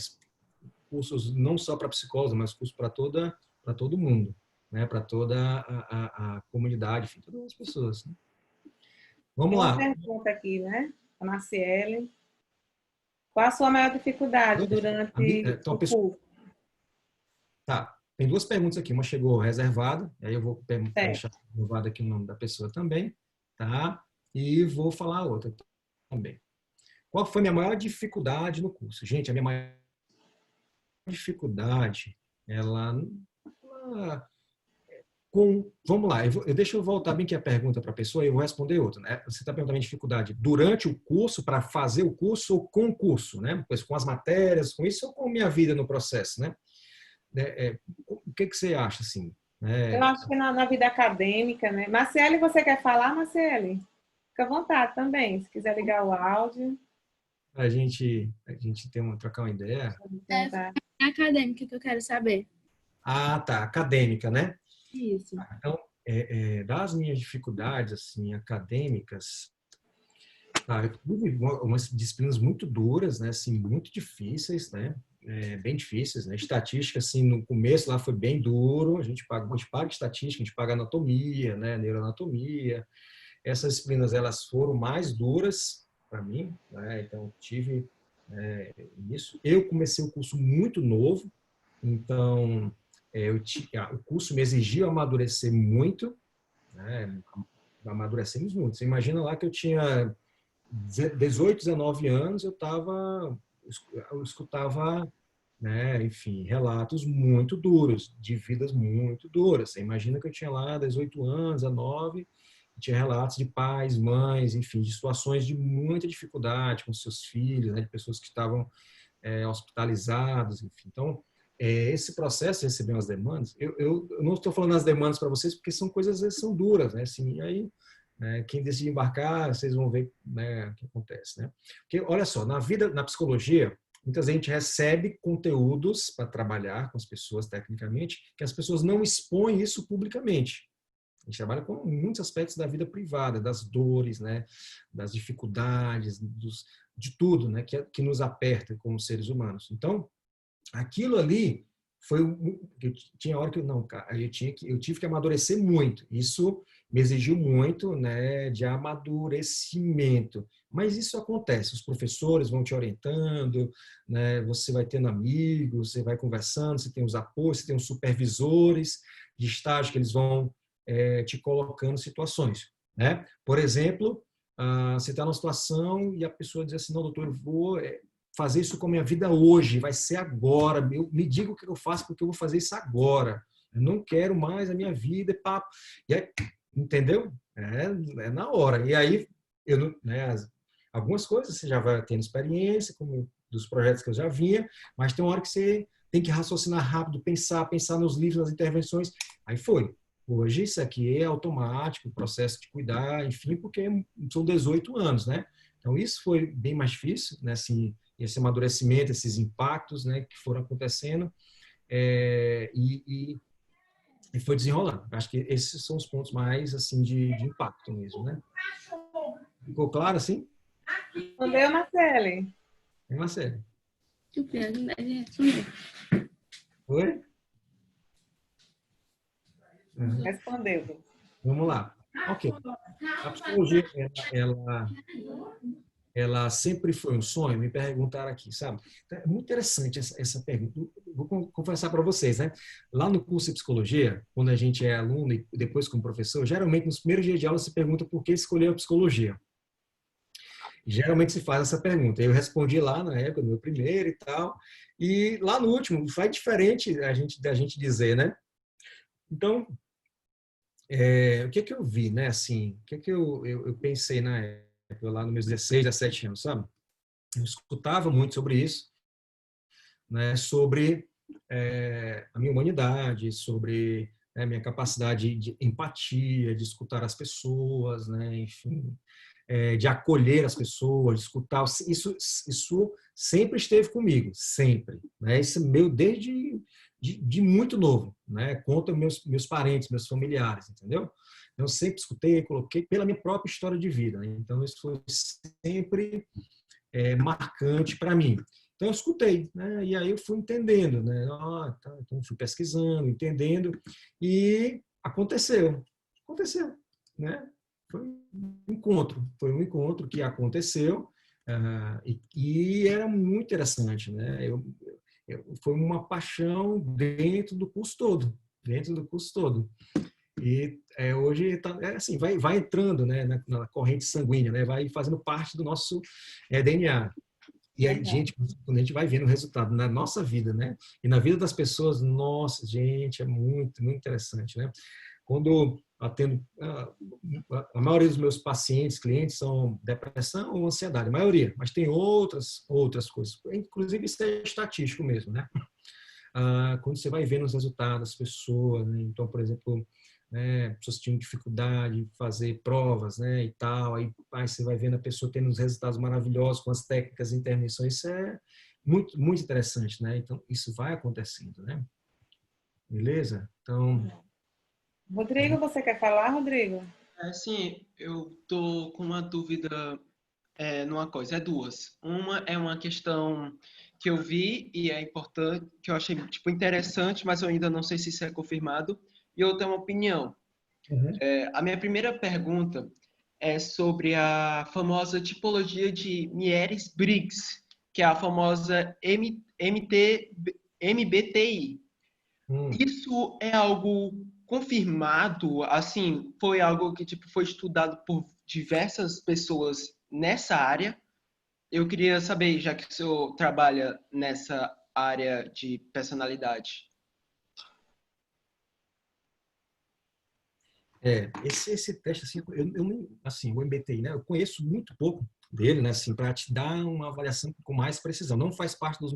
cursos não só para psicólogos, mas cursos para todo mundo, né? Para toda a comunidade, enfim, todas as pessoas, né? Vamos Tem uma lá. pergunta aqui, né? A Marciele. Qual a sua maior dificuldade durante Então, o curso? tá, tem duas perguntas aqui. Uma chegou reservada, aí eu vou Certo. deixar reservado aqui o nome da pessoa também, tá? E vou falar a outra também. Qual foi a minha maior dificuldade no curso? Gente, a minha maior dificuldade, ela vamos lá, deixa eu voltar bem aqui a pergunta para a pessoa e eu vou responder outra, né? Você está perguntando a minha dificuldade durante o curso, para fazer o curso ou com o curso, né? Pois com as matérias, com isso ou com a minha vida no processo, né? O que você acha, assim? Eu acho que na vida acadêmica, né? Marciele, você quer falar, Marciele? Fica à vontade também, se quiser ligar o áudio. A gente trocar uma ideia. Perguntar. É acadêmica que eu quero saber. Ah, tá, acadêmica, né? Isso. Então, das minhas dificuldades, assim, acadêmicas, eu tive umas disciplinas muito duras, né? Assim, muito difíceis, né? Bem difíceis, né? Estatística, assim, no começo lá foi bem duro. A gente paga estatística, a gente paga anatomia, né? Neuroanatomia. Essas disciplinas, elas foram mais duras para mim, né? Então, tive isso. Eu comecei o curso muito novo, então o curso me exigiu amadurecer muito, né? Amadurecemos muito. Você imagina lá que eu tinha 18, 19 anos, eu escutava, né, enfim, relatos muito duros, de vidas muito duras. Você imagina que eu tinha lá 18 anos, 19, tinha relatos de pais, mães, enfim, de situações de muita dificuldade com seus filhos, né, de pessoas que estavam hospitalizados, enfim. Então, esse processo de receber umas demandas, eu não estou falando as demandas para vocês porque são coisas, às vezes, são duras, né? Assim, e aí, quem decide embarcar, vocês vão ver, né, o que acontece, né? Porque, olha só, na psicologia, muita gente recebe conteúdos para trabalhar com as pessoas tecnicamente, que as pessoas não expõem isso publicamente. A gente trabalha com muitos aspectos da vida privada, das dores, né, das dificuldades, de tudo, né, que nos aperta como seres humanos. Então, aquilo ali tinha hora que eu não, cara, eu tive que amadurecer muito. Isso me exigiu muito, né, de amadurecimento. Mas isso acontece, os professores vão te orientando, né, você vai tendo amigos, você vai conversando, você tem os apoios, você tem os supervisores de estágio que eles vão te colocando situações, né? Por exemplo, você está numa situação e a pessoa diz assim, não, doutor, eu vou fazer isso com a minha vida hoje, vai ser agora, me diga o que eu faço porque eu vou fazer isso agora. Eu não quero mais a minha vida, papo. E aí, entendeu? É na hora. E aí, né, algumas coisas você já vai tendo experiência, como dos projetos que eu já vinha, mas tem uma hora que você tem que raciocinar rápido, pensar nos livros, nas intervenções. Aí foi. Hoje isso aqui é automático, o processo de cuidar, enfim, porque são 18 anos, né? Então isso foi bem mais difícil, né? Assim, esse amadurecimento, esses impactos, né, que foram acontecendo e foi desenrolando. Acho que esses são os pontos mais assim de impacto mesmo, né? Ficou claro assim? Respondeu, Marcele? É uma série. O pior não deve responder. Foi? Uhum. Respondeu. Vamos lá. Ok. A psicologia, ela sempre foi um sonho? Me perguntaram aqui, sabe? É muito interessante essa pergunta. Vou confessar para vocês, né? Lá no curso de psicologia, quando a gente é aluno e depois como professor, geralmente nos primeiros dias de aula se pergunta por que escolheu a psicologia. Geralmente se faz essa pergunta. Eu respondi lá na época, no meu primeiro e tal. E lá no último, faz diferente da gente dizer, né? Então, o que é que eu vi, né? Assim, o que é que eu pensei na época, lá nos meus 16, 17 anos, sabe? Eu escutava muito sobre isso, né? Sobre a minha humanidade, sobre a minha capacidade de empatia, de escutar as pessoas, né? Enfim, de acolher as pessoas, de escutar. Isso sempre esteve comigo, sempre. Né? Isso é meu desde de muito novo, né? Conta meus parentes, meus familiares, entendeu? Eu sempre escutei, coloquei pela minha própria história de vida. Né? Então isso foi sempre marcante para mim. Então, eu escutei, né? E aí eu fui entendendo, né? Ah, tá. Então, fui pesquisando, entendendo, e aconteceu, né? Foi um encontro que aconteceu, e era muito interessante, né? Foi uma paixão dentro do curso todo. E hoje assim, vai entrando, né, na corrente sanguínea, né? Vai fazendo parte do nosso DNA. E aí, Legal. gente, quando a gente vai vendo o resultado na nossa vida, né? E na vida das pessoas, nossa, gente, é muito, muito interessante, né? Quando eu atendo, a maioria dos meus pacientes, clientes, são depressão ou ansiedade, a maioria, mas tem outras coisas. Inclusive, isso é estatístico mesmo, né? Quando você vai vendo os resultados das pessoas, né? Então, por exemplo, né, pessoas tinham dificuldade em fazer provas, né, e tal, aí você vai vendo a pessoa tendo uns resultados maravilhosos com as técnicas de intervenção, isso é muito, muito interessante, né? Então, isso vai acontecendo, né? Beleza? Então, Rodrigo, você quer falar, Rodrigo? Sim, eu tô com uma dúvida numa coisa, duas. Uma é uma questão que eu vi e é importante, que eu achei tipo interessante, mas eu ainda não sei se isso é confirmado. E outra é uma opinião. uhum. A minha primeira pergunta é sobre a famosa tipologia de Myers-Briggs, que é a famosa MBTI. Hum. Isso é algo confirmado, assim, foi algo que tipo foi estudado por diversas pessoas nessa área. Eu queria saber, já que o senhor trabalha nessa área de personalidade. Esse teste, assim, assim, o MBTI, né, eu conheço muito pouco dele, né, assim, para te dar uma avaliação com mais precisão. Não faz parte das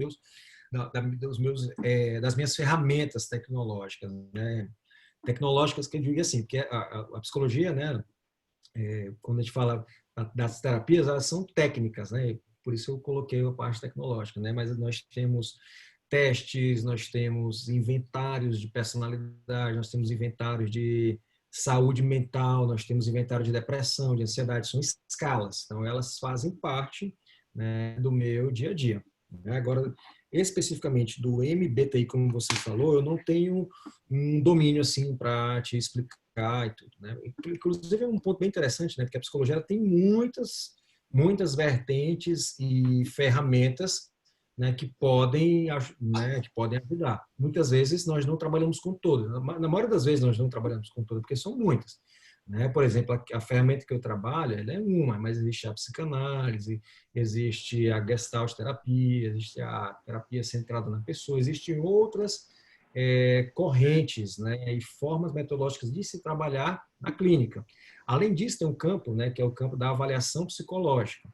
minhas ferramentas tecnológicas, né, tecnológicas que eu digo assim, porque a psicologia, né, quando a gente fala das terapias, elas são técnicas, né, por isso eu coloquei a parte tecnológica, né, mas nós temos testes, nós temos inventários de personalidade, nós temos inventários de saúde mental, nós temos inventário de depressão, de ansiedade, são escalas. Então, elas fazem parte, né, do meu dia a dia. Agora, especificamente do MBTI, como você falou, eu não tenho um domínio assim para te explicar e tudo, né? Inclusive, é um ponto bem interessante, né? Porque a psicologia ela tem muitas vertentes e ferramentas, né, que podem ajudar. Muitas vezes nós não trabalhamos com todas. Na maioria das vezes nós não trabalhamos com todas, porque são muitas. Né? Por exemplo, a ferramenta que eu trabalho, ela é uma, mas existe a psicanálise, existe a gestalt terapia, existe a terapia centrada na pessoa, existem outras correntes, né, e formas metodológicas de se trabalhar na clínica. Além disso, tem um campo, né, que é o campo da avaliação psicológica.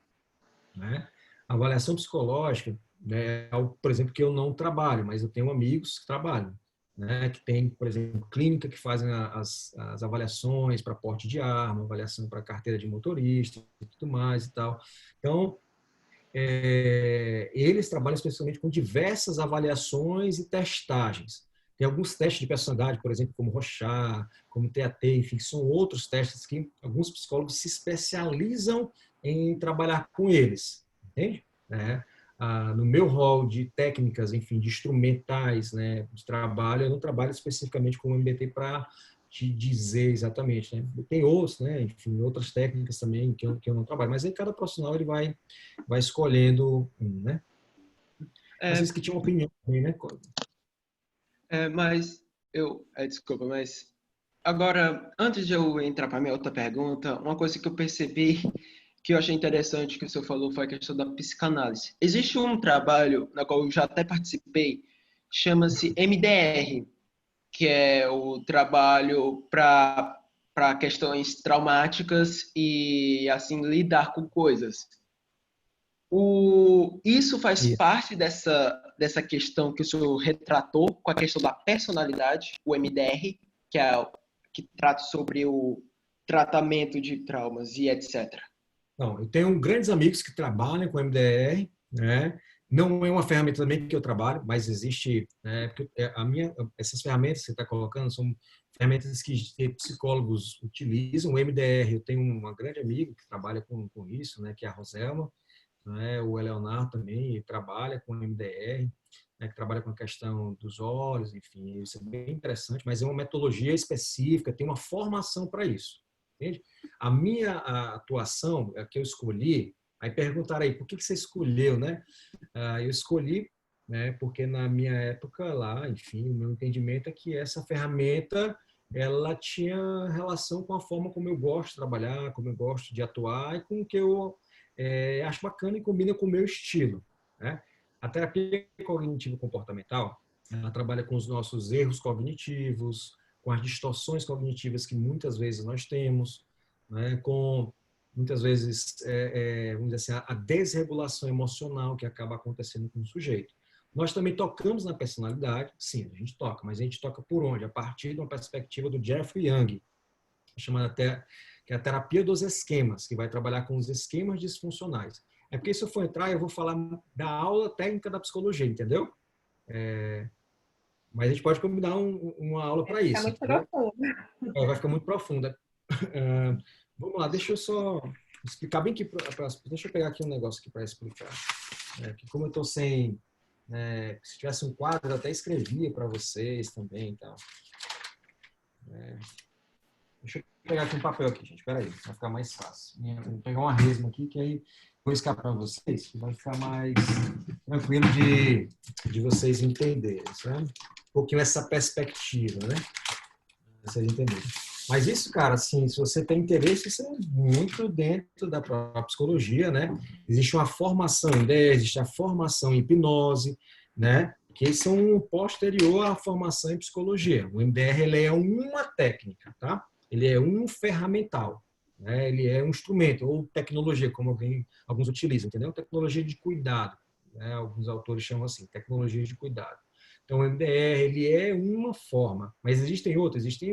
Né? A avaliação psicológica, né, é algo, por exemplo, que eu não trabalho, mas eu tenho amigos que trabalham, né, que tem, por exemplo, clínica que fazem as avaliações para porte de arma, avaliação para carteira de motorista e tudo mais e tal. Então, eles trabalham especialmente com diversas avaliações e testagens. Tem alguns testes de personalidade, por exemplo, como Rorschach, como TAT, enfim, são outros testes que alguns psicólogos se especializam em trabalhar com eles, entende? No meu rol de técnicas, enfim, de instrumentais, né, de trabalho, eu não trabalho especificamente com o MBT para te dizer exatamente, né? Tem outros, né, enfim, outras técnicas também que eu não trabalho, mas aí cada profissional ele vai escolhendo um, né? Vocês que tinham opinião também, né? Mas desculpa, mas agora, antes de eu entrar para a minha outra pergunta, uma coisa que eu percebi que eu achei interessante que o senhor falou foi a questão da psicanálise. Existe um trabalho na qual eu já até participei, chama-se MDR, que é o trabalho para questões traumáticas e assim lidar com coisas. Isso faz Isso. parte dessa questão que o senhor retratou com a questão da personalidade, o MDR, que trata sobre o tratamento de traumas e etc. Não, eu tenho grandes amigos que trabalham com MDR, né? Não é uma ferramenta também que eu trabalho, mas existe, né? Porque essas ferramentas que você está colocando são ferramentas que psicólogos utilizam. O MDR, eu tenho uma grande amiga que trabalha com isso, né? Que é a Roselma, né? O Eleonardo também trabalha com MDR, né, que trabalha com a questão dos olhos, enfim, isso é bem interessante, mas é uma metodologia específica, tem uma formação para isso, entende? A atuação, a que eu escolhi, aí perguntaram aí, por que você escolheu, né? Eu escolhi, né, porque na minha época lá, enfim, o meu entendimento é que essa ferramenta, ela tinha relação com a forma como eu gosto de trabalhar, como eu gosto de atuar e com o que eu acho bacana e combina com o meu estilo, né? A terapia cognitivo-comportamental, ela trabalha com os nossos erros cognitivos, com as distorções cognitivas que muitas vezes nós temos, né? Com muitas vezes, vamos dizer assim, a desregulação emocional que acaba acontecendo com o sujeito. Nós também tocamos na personalidade, sim, a gente toca, mas a gente toca por onde? A partir de uma perspectiva do Jeffrey Young, chamada até que é a terapia dos esquemas, que vai trabalhar com os esquemas disfuncionais. É porque se eu for entrar, eu vou falar da aula técnica da psicologia, entendeu? Mas a gente pode combinar uma aula para É isso. muito profundo. Vai ficar muito profunda. Vamos lá, deixa eu só explicar bem aqui. Deixa eu pegar aqui um negócio aqui para explicar. Que como eu estou sem... se tivesse um quadro, eu até escrevia para vocês também. Então. Deixa eu pegar aqui um papel aqui, gente. Espera aí, vai ficar mais fácil. Vou pegar uma resma aqui, que aí vou escapar para vocês, que vai ficar mais tranquilo de vocês entenderem, sabe? Um pouquinho essa perspectiva, né? Vocês entenderem. Mas isso, cara, assim, se você tem interesse, isso é muito dentro da própria psicologia, né? Existe uma formação em ideia, existe a formação em hipnose, né? Que são posterior à formação em psicologia. O MDR, ele é uma técnica, tá? Ele é um ferramental, né? Ele é um instrumento, ou tecnologia, como alguns utilizam, entendeu? Tecnologia de cuidado, né? Alguns autores chamam assim, tecnologia de cuidado. Então, o MDR, ele é uma forma, mas existem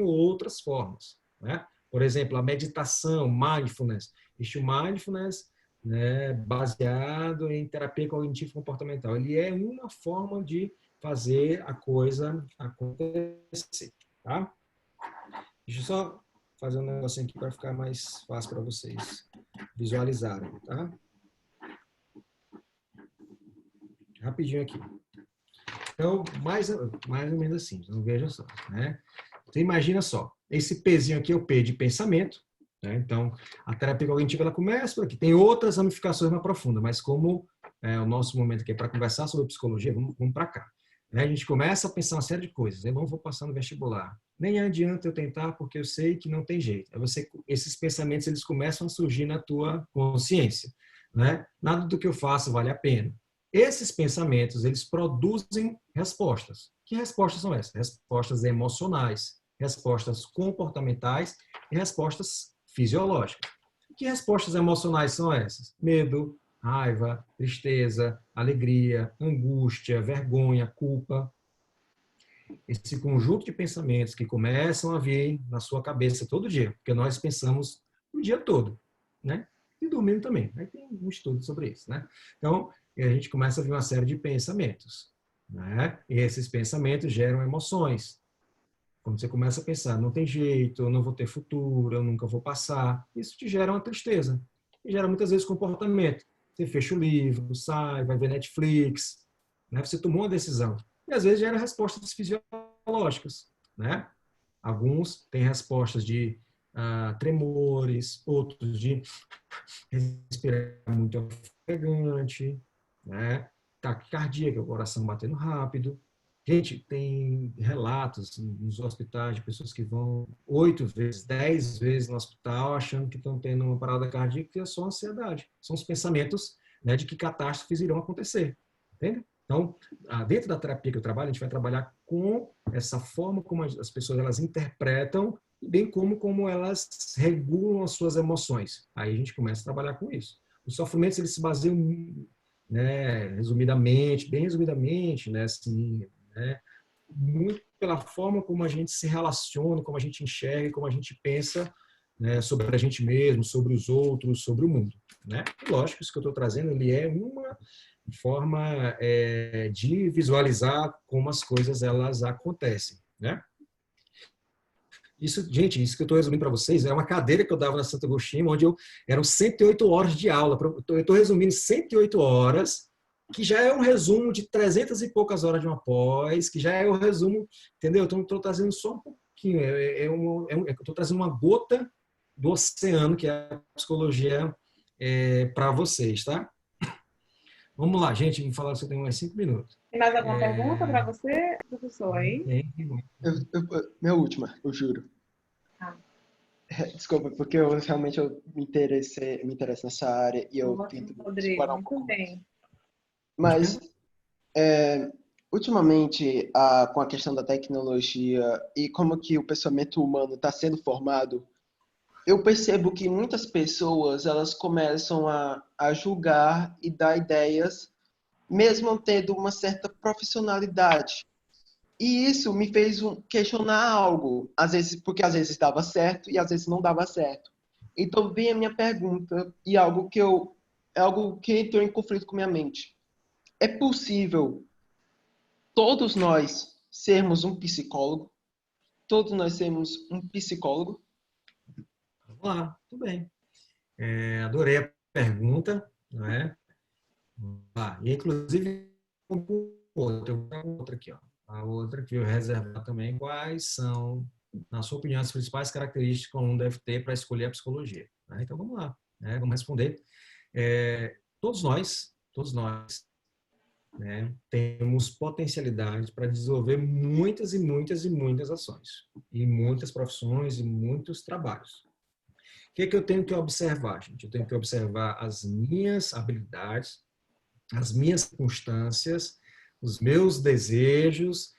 outras formas, né? Por exemplo, a meditação, mindfulness. Existe o mindfulness, né, baseado em terapia cognitivo-comportamental. Ele é uma forma de fazer a coisa acontecer, tá? Deixa eu só fazer um negocinho aqui para ficar mais fácil para vocês visualizarem, tá? Rapidinho aqui. Então, mais ou menos assim, então veja só, né? Então, imagina só, esse Pzinho aqui é o P de pensamento, né? Então, a terapia cognitiva ela começa por aqui. Tem outras ramificações mais profundas, mas como o nosso momento aqui é para conversar sobre psicologia, vamos para cá. Né? A gente começa a pensar uma série de coisas. Eu não vou passar no vestibular. Nem adianta eu tentar, porque eu sei que não tem jeito. Esses pensamentos eles começam a surgir na tua consciência. Né? Nada do que eu faço vale a pena. Esses pensamentos, eles produzem respostas. Que respostas são essas? Respostas emocionais, respostas comportamentais e respostas fisiológicas. Que respostas emocionais são essas? Medo, raiva, tristeza, alegria, angústia, vergonha, culpa. Esse conjunto de pensamentos que começam a vir na sua cabeça todo dia, porque nós pensamos o dia todo, né? E dormindo também. Aí tem um estudo sobre isso, né? Então, a gente começa a ver uma série de pensamentos, né? E esses pensamentos geram emoções. Quando você começa a pensar, não tem jeito, eu não vou ter futuro, eu nunca vou passar, isso te gera uma tristeza. E gera muitas vezes comportamento. Você fecha o livro, sai, vai ver Netflix, né? Você tomou uma decisão. E às vezes gera respostas fisiológicas, né? Alguns têm respostas de tremores, outros de respirar muito ofegante, né? Taquicardia, que é o coração batendo rápido. Gente, tem relatos nos hospitais de pessoas que vão 8 vezes, 10 vezes no hospital achando que estão tendo uma parada cardíaca e é só ansiedade. São os pensamentos, né, de que catástrofes irão acontecer. Entende? Então, dentro da terapia que eu trabalho, a gente vai trabalhar com essa forma como as pessoas elas interpretam, bem como elas regulam as suas emoções. Aí a gente começa a trabalhar com isso. Os sofrimentos eles se baseiam, né, bem resumidamente, né, assim, né, muito pela forma como a gente se relaciona, como a gente enxerga, como a gente pensa, né, sobre a gente mesmo, sobre os outros, sobre o mundo, né? E lógico, isso que eu estou trazendo, ele é uma forma de visualizar como as coisas elas acontecem, né? Isso, gente, isso que eu estou resumindo para vocês é uma cadeira que eu dava na Santo Agostinho, onde eram 108 horas de aula. Eu estou resumindo 108 horas, que já é um resumo de 300 e poucas horas de uma pós, que já é o resumo, entendeu? Então, estou trazendo só um pouquinho. Eu estou trazendo uma gota do oceano, que é a psicologia, para vocês, tá? Vamos lá, gente, vamos falar, você tem mais 5 minutos. Tem mais alguma pergunta para você, professor, aí? Minha última, eu juro. Ah. Desculpa, porque eu realmente me interesso nessa área e eu Ótimo, tento Rodrigo, explorar um muito pouco mais. bem. Mas, ultimamente, com a questão da tecnologia e como que o pensamento humano está sendo formado, eu percebo que muitas pessoas elas começam a julgar e dar ideias, mesmo tendo uma certa profissionalidade. E isso me fez questionar algo, às vezes, porque às vezes dava certo e às vezes não dava certo. Então vem a minha pergunta e é algo que entrou em conflito com minha mente. É possível todos nós sermos um psicólogo? Todos nós sermos um psicólogo? Vamos lá, tudo bem. Adorei a pergunta, não é? E inclusive outra aqui, ó. A outra que eu reservar também, quais são, na sua opinião, as principais características que um deve ter para escolher a psicologia? Né? Então vamos lá, né? Vamos responder. Todos nós, né, temos potencialidade para desenvolver muitas e muitas e muitas ações, e muitas profissões e muitos trabalhos. O que é que eu tenho que observar, gente? Eu tenho que observar as minhas habilidades, as minhas circunstâncias, os meus desejos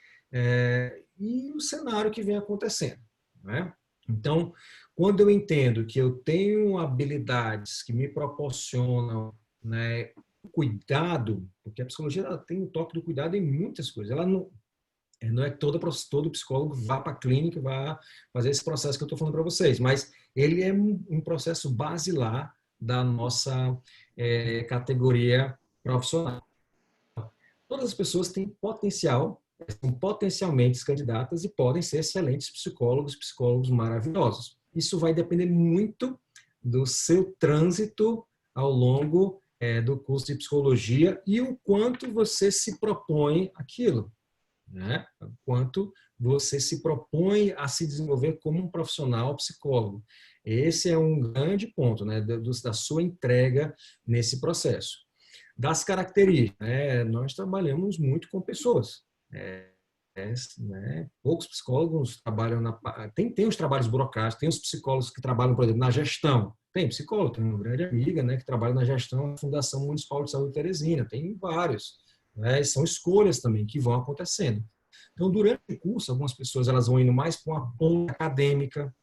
e o cenário que vem acontecendo, né? Então, quando eu entendo que eu tenho habilidades que me proporcionam, né, cuidado, porque a psicologia ela tem um toque do cuidado em muitas coisas. Ela não é que todo psicólogo vá para a clínica e vá fazer esse processo que eu estou falando para vocês, mas ele é um processo basilar da nossa categoria profissional. Todas as pessoas têm potencial, são potencialmente candidatas e podem ser excelentes psicólogos maravilhosos. Isso vai depender muito do seu trânsito ao longo do curso de psicologia e o quanto você se propõe aquilo, né? O quanto você se propõe a se desenvolver como um profissional psicólogo. Esse é um grande ponto, né, da sua entrega nesse processo. Das características, né, nós trabalhamos muito com pessoas. Né, poucos psicólogos trabalham tem os trabalhos burocráticos, tem os psicólogos que trabalham, por exemplo, na gestão. Tem psicólogo, tem uma grande amiga, né, que trabalha na gestão da Fundação Municipal de Saúde Teresina. Tem vários. Né, são escolhas também que vão acontecendo. Então, durante o curso, algumas pessoas elas vão indo mais para uma ponta acadêmica,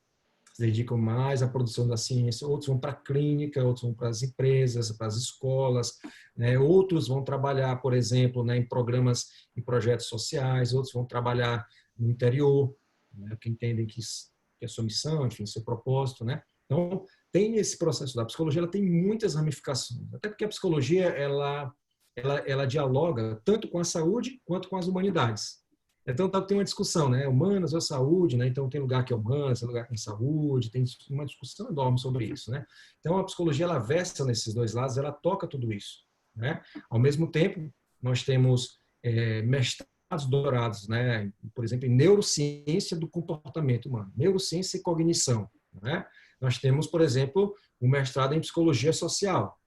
se dedicam mais à produção da ciência, outros vão para a clínica, outros vão para as empresas, para as escolas, né? Outros vão trabalhar, por exemplo, né, em programas e projetos sociais, outros vão trabalhar no interior, né, que entendem que é sua missão, enfim, seu propósito, né? Então, tem esse processo da psicologia, ela tem muitas ramificações, até porque a psicologia, ela dialoga tanto com a saúde quanto com as humanidades. Então, tem uma discussão, né? Humanas ou saúde, né? Então, tem lugar que é humanas, tem lugar que é saúde, tem uma discussão enorme sobre isso, né? Então, a psicologia, ela versa nesses dois lados, ela toca tudo isso, né? Ao mesmo tempo, nós temos mestrados, doutorados, né? Por exemplo, em neurociência do comportamento humano, neurociência e cognição, né? Nós temos, por exemplo, um mestrado em psicologia social,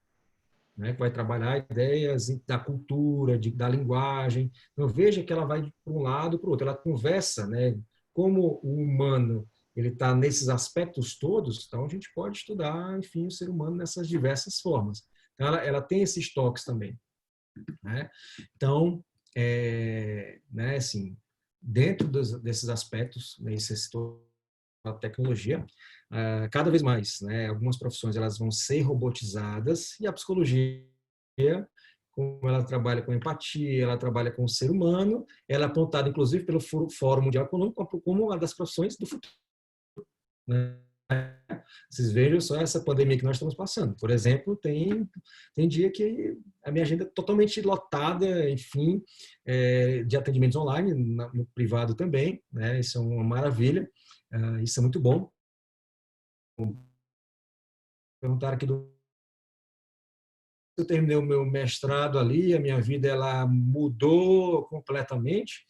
né, que vai trabalhar ideias da cultura, da linguagem. Então, veja que ela vai para um lado para o outro. Ela conversa, né, como o humano ele está nesses aspectos todos, então a gente pode estudar, enfim, o ser humano nessas diversas formas. Então, ela tem esses toques também. Né? Então, né, assim, dentro desses aspectos, né, a tecnologia, cada vez mais, né, algumas profissões elas vão ser robotizadas e a psicologia, como ela trabalha com empatia, ela trabalha com o ser humano, ela é apontada inclusive pelo Fórum Mundial Econômico como uma das profissões do futuro. Né? Vocês vejam só essa pandemia que nós estamos passando. Por exemplo, tem dia que a minha agenda é totalmente lotada, enfim, de atendimentos online, no privado também, né? Isso é uma maravilha. Isso é muito bom. Perguntaram aqui eu terminei o meu mestrado ali, a minha vida ela mudou completamente.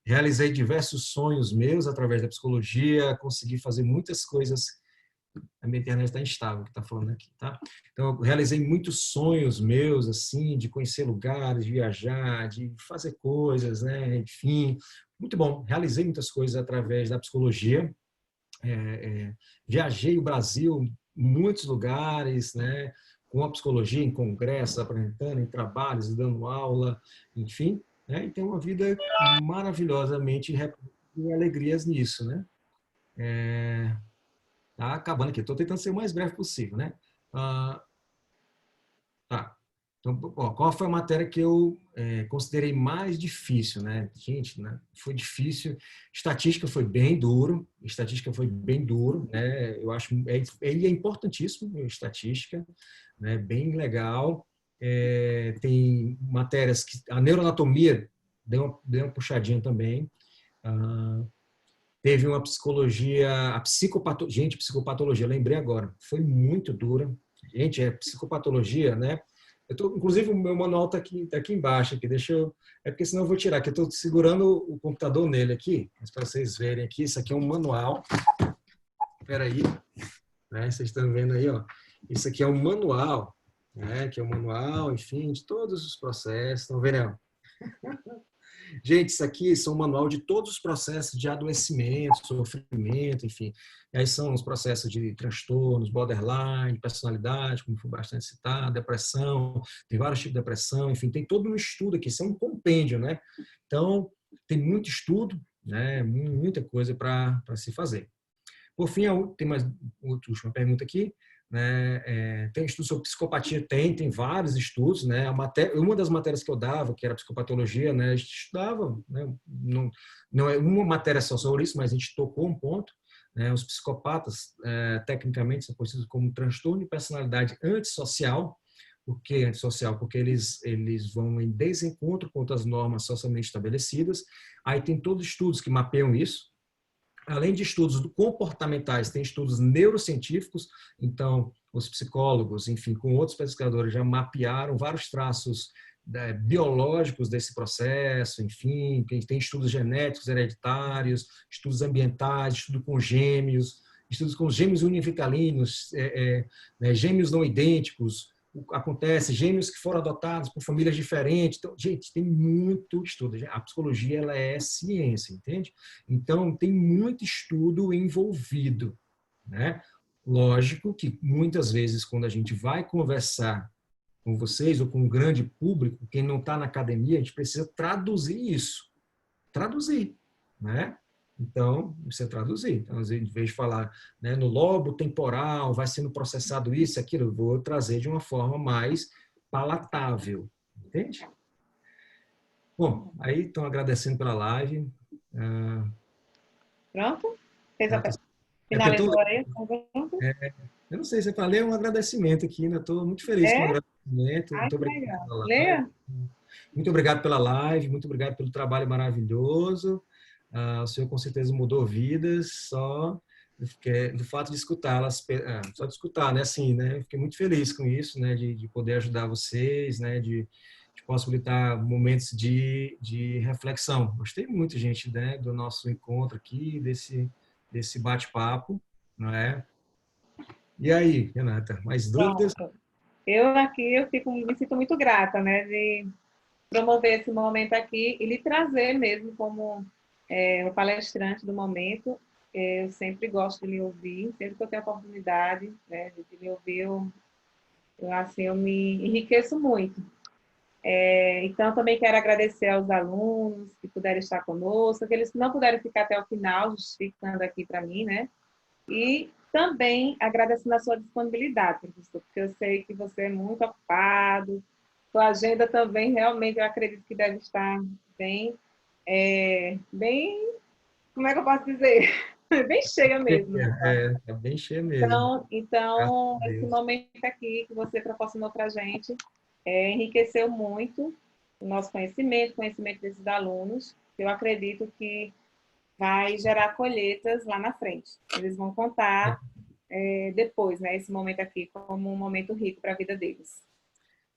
Realizei diversos sonhos meus através da psicologia, consegui fazer muitas coisas. A minha internet está instável, que está falando aqui, tá? Então, eu realizei muitos sonhos meus, assim, de conhecer lugares, de viajar, de fazer coisas, né? Enfim, muito bom. Realizei muitas coisas através da psicologia. Viajei o Brasil, muitos lugares, né? Com a psicologia, em congressos, apresentando, em trabalhos, dando aula, enfim, né? E tenho uma vida maravilhosamente repleta de alegrias nisso, né? Tá acabando aqui. Estou tentando ser o mais breve possível, né? Ah, tá. Então, ó, qual foi a matéria que eu considerei mais difícil, né? Gente, né? Foi difícil. Estatística foi bem duro. Estatística foi bem duro, né? Eu acho ele é importantíssimo, estatística, né? Bem legal. Tem matérias que a neuroanatomia deu uma puxadinha também. Ah, teve uma psicologia, a psicopatologia, gente, psicopatologia, lembrei agora, foi muito dura. Gente, psicopatologia, né? Inclusive, o meu manual tá aqui embaixo, aqui, deixa eu, é porque senão eu vou tirar, que eu estou segurando o computador nele aqui, mas para vocês verem aqui, isso aqui é um manual, espera aí, né? Vocês estão vendo aí, ó, isso aqui é um manual, né? Que é um manual, enfim, de todos os processos, estão vendo, ó? Gente, isso aqui são um manual de todos os processos de adoecimento, sofrimento, enfim. E aí são os processos de transtornos, borderline, personalidade, como foi bastante citado, depressão, tem vários tipos de depressão, enfim, tem todo um estudo aqui, isso é um compêndio, né? Então, tem muito estudo, né? Muita coisa para se fazer. Por fim, tem mais outra última pergunta aqui. Né? Tem estudo sobre psicopatia? Tem vários estudos. Né? Uma das matérias que eu dava, que era psicopatologia, né? A gente estudava, né? Não é uma matéria só sobre isso, mas a gente tocou um ponto. Né? Os psicopatas, tecnicamente, são conhecidos como transtorno de personalidade antissocial. Por que antissocial? Porque eles vão em desencontro com as normas socialmente estabelecidas. Aí tem todos os estudos que mapeiam isso. Além de estudos comportamentais, tem estudos neurocientíficos, então os psicólogos, enfim, com outros pesquisadores já mapearam vários traços biológicos desse processo, enfim, tem estudos genéticos hereditários, estudos ambientais, estudos com gêmeos univitelinos, né, gêmeos não idênticos, acontece, gêmeos que foram adotados por famílias diferentes. Então, gente, tem muito estudo. A psicologia ela é ciência, entende? Então, tem muito estudo envolvido, né? Lógico que muitas vezes, quando a gente vai conversar com vocês ou com um grande público, quem não está na academia, a gente precisa traduzir isso. Traduzir, né? Então, você traduzir. Então, em vez de falar, né, no lobo temporal, vai sendo processado isso, aquilo, eu vou trazer de uma forma mais palatável, entende? Bom, aí estão agradecendo pela live. Pronto? Fez a... É porque eu tô, Finalizou aí a pergunta? eu não sei se é para ler um agradecimento aqui, né? Estou muito feliz com o É? agradecimento. Ai, Muito que obrigado legal. pela live. Leia. Muito obrigado pela live, muito obrigado pelo trabalho maravilhoso. O senhor com certeza mudou vidas só do fato de escutá-las, só de escutar, né? Assim, né? Eu fiquei muito feliz com isso, né? De poder ajudar vocês, né? De possibilitar momentos de reflexão. Gostei muito, gente, né? Do nosso encontro aqui, desse bate-papo, não é? E aí, Renata, mais dúvidas? Pronto. Eu aqui, me sinto muito grata, né, de promover esse momento aqui e lhe trazer mesmo como o palestrante do momento. Eu sempre gosto de lhe ouvir, sempre que eu tenho a oportunidade, né, de lhe ouvir, assim, eu me enriqueço muito. Então, também quero agradecer aos alunos que puderam estar conosco, aqueles que não puderam ficar até o final, justificando aqui para mim, né? E também agradecendo a sua disponibilidade, professor, porque eu sei que você é muito ocupado, sua agenda também, realmente, eu acredito que deve estar bem, bem, como é que eu posso dizer? Bem cheia mesmo, né? É bem cheio mesmo. Graças Então, a esse Deus. momento aqui que você proporcionou para a gente enriqueceu muito o nosso conhecimento desses alunos. Eu acredito que vai gerar colheitas lá na frente. Eles vão contar depois, né, esse momento aqui como um momento rico para a vida deles.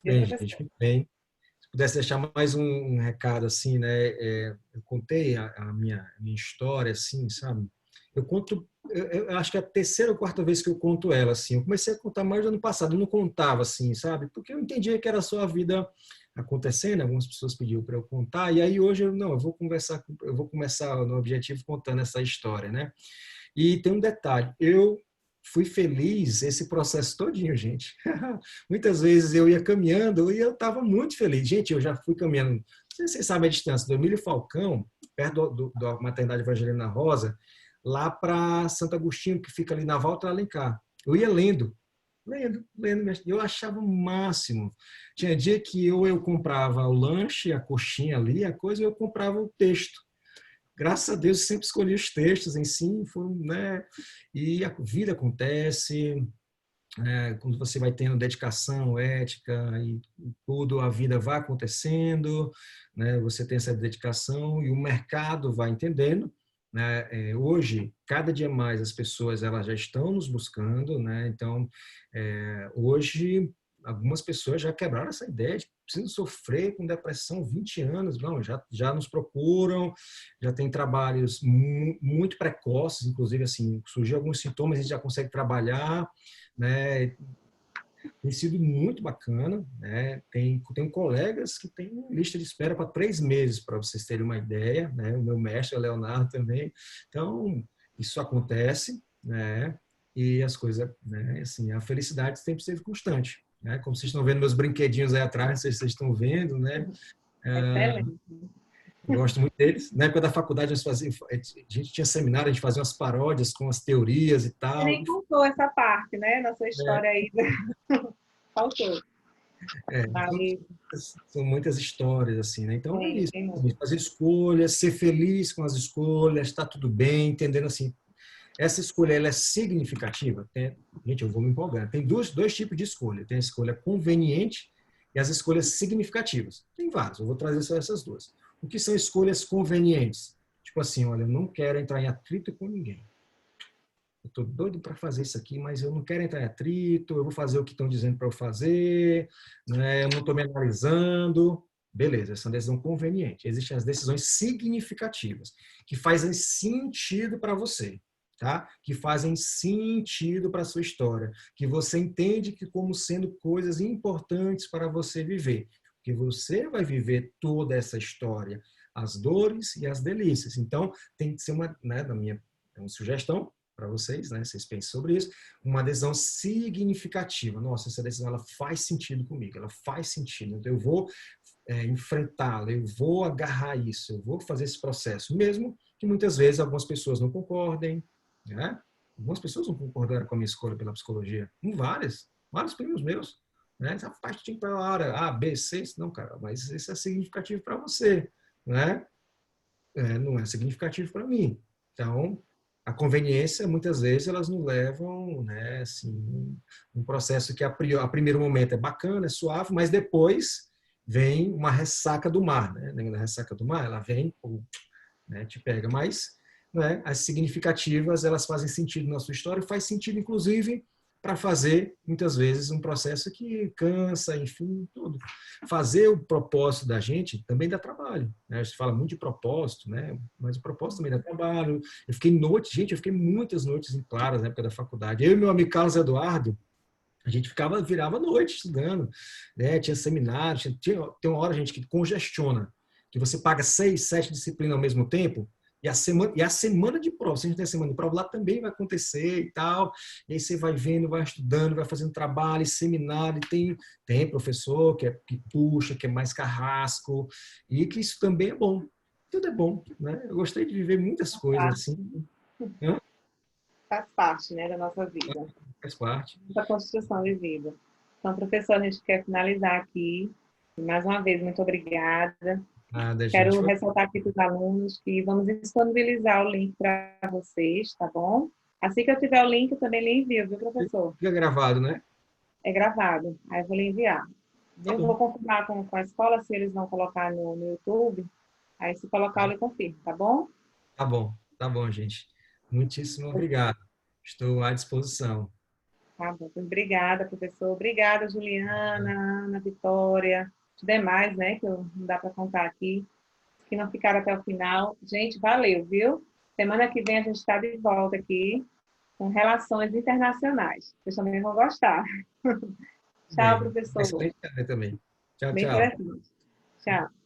Viu, Bem, professor? gente, muito bem. Se pudesse deixar mais um recado, assim, né? Eu contei a minha história, assim, sabe? Eu conto, eu acho que é a terceira ou quarta vez que eu conto ela, assim. Eu comecei a contar mais do ano passado, eu não contava, assim, sabe? Porque eu entendia que era só a vida acontecendo, algumas pessoas pediam para eu contar, e aí hoje eu vou conversar, eu vou começar no objetivo contando essa história, né? E tem um detalhe, eu fui feliz esse processo todinho, gente. Muitas vezes eu ia caminhando e eu estava muito feliz. Gente, eu já fui caminhando, não sei se vocês sabem a distância, do Emílio Falcão, perto da Maternidade Evangelina Rosa, lá para Santo Agostinho, que fica ali na Volta Alencar. Eu ia lendo, eu achava o máximo. Tinha dia que eu comprava o lanche, a coxinha ali, a coisa, eu comprava o texto. Graças a Deus, eu sempre escolhi os textos em si, foram, né? E a vida acontece, quando você vai tendo dedicação, ética e tudo, a vida vai acontecendo, né? Você tem essa dedicação e o mercado vai entendendo, né? Hoje, cada dia mais as pessoas elas já estão nos buscando, né? Então, hoje algumas pessoas já quebraram essa ideia de que precisam sofrer com depressão 20 anos, não, já nos procuram, já tem trabalhos muito precoces, inclusive assim, surgiu alguns sintomas, a gente já consegue trabalhar, né? Tem sido muito bacana, né? Tem colegas que têm lista de espera para 3 meses, para vocês terem uma ideia, né? O meu mestre, o Leonardo, também. Então, isso acontece, né? E as coisas, né? Assim, a felicidade sempre esteve constante, né? Como vocês estão vendo meus brinquedinhos aí atrás, não sei se vocês estão vendo, né? Excelente. Eu gosto muito deles. Na época da faculdade, a gente tinha seminário, a gente fazia umas paródias com as teorias e Você tal. nem contou essa parte, né, na sua É, história aí. Faltou. então, Mas são muitas histórias, assim, né? Então é isso. tem muito. Fazer escolhas, ser feliz com as escolhas, está tudo bem, entendendo assim, essa escolha ela é significativa. Gente, eu vou me empolgando. Tem dois tipos de escolha. Tem a escolha conveniente e as escolhas significativas. Tem várias, eu vou trazer só essas duas. O que são escolhas convenientes? Tipo assim, olha, eu não quero entrar em atrito com ninguém. Eu estou doido para fazer isso aqui, mas eu não quero entrar em atrito, eu vou fazer o que estão dizendo para eu fazer, né? Eu não estou me analisando. Beleza, essa é uma decisão conveniente. Existem as decisões significativas, que fazem sentido para você, tá? Que fazem sentido para a sua história, que você entende que como sendo coisas importantes para você viver, que você vai viver toda essa história, as dores e as delícias. Então, tem que ser uma, né, da minha uma sugestão, para vocês, né? Vocês pensem sobre isso. Uma adesão significativa. Nossa, essa decisão ela faz sentido comigo, ela faz sentido. Então, eu vou enfrentá-la, eu vou agarrar isso, eu vou fazer esse processo, mesmo que muitas vezes algumas pessoas não concordem, né? Algumas pessoas não concordaram com a minha escolha pela psicologia, vários primos meus, né? Essa parte tinha para a área A, B, C, não, cara, mas isso é significativo para você, né? Não é significativo para mim. Então, a conveniência, muitas vezes, elas nos levam, né, assim, um processo que a primeiro momento é bacana, é suave, mas depois vem uma ressaca do mar, né? Lembra da ressaca do mar? Ela vem, né, te pega, mas, né, as significativas, elas fazem sentido na sua história, faz sentido, inclusive, para fazer, muitas vezes, um processo que cansa, enfim, tudo. Fazer o propósito da gente também dá trabalho, né? A gente fala muito de propósito, né? Mas o propósito também dá trabalho. Eu fiquei muitas noites em claras na época da faculdade. Eu e meu amigo Carlos Eduardo, a gente virava noite estudando, né? Tinha seminários, tem uma hora, gente, que congestiona, que você paga 6, 7 disciplinas ao mesmo tempo, e a semana de prova, se a gente tem a semana de prova, lá também vai acontecer e tal, e aí você vai vendo, vai estudando, vai fazendo trabalho, seminário, tem professor que puxa, que é mais carrasco, e que isso também é bom. Tudo é bom, né? Eu gostei de viver muitas coisas assim, né? Faz parte, né, da nossa vida, Faz parte. da construção de vida. Então, professor, a gente quer finalizar aqui. Mais uma vez, muito obrigada. Nada, gente. Quero ressaltar aqui para os alunos que vamos disponibilizar o link para vocês, tá bom? Assim que eu tiver o link, eu também lhe envio, viu, professor? Fica gravado, né? É gravado, aí eu vou lhe enviar. Tá Eu bom. vou confirmar com a escola se eles vão colocar no YouTube. Aí, se colocar, eu lhe confirmo, tá bom? Tá bom. Tá bom, gente. Muitíssimo obrigado. Estou à disposição. Tá bom. Obrigada, professor. Obrigada, Juliana, Ana, Vitória, os demais, né, que não dá para contar aqui, que não ficaram até o final. Gente, valeu, viu? Semana que vem a gente está de volta aqui com relações internacionais. Vocês também vão gostar. Tchau, Bem, professor. excelente também. Tchau, Bem tchau. interessante. Tchau.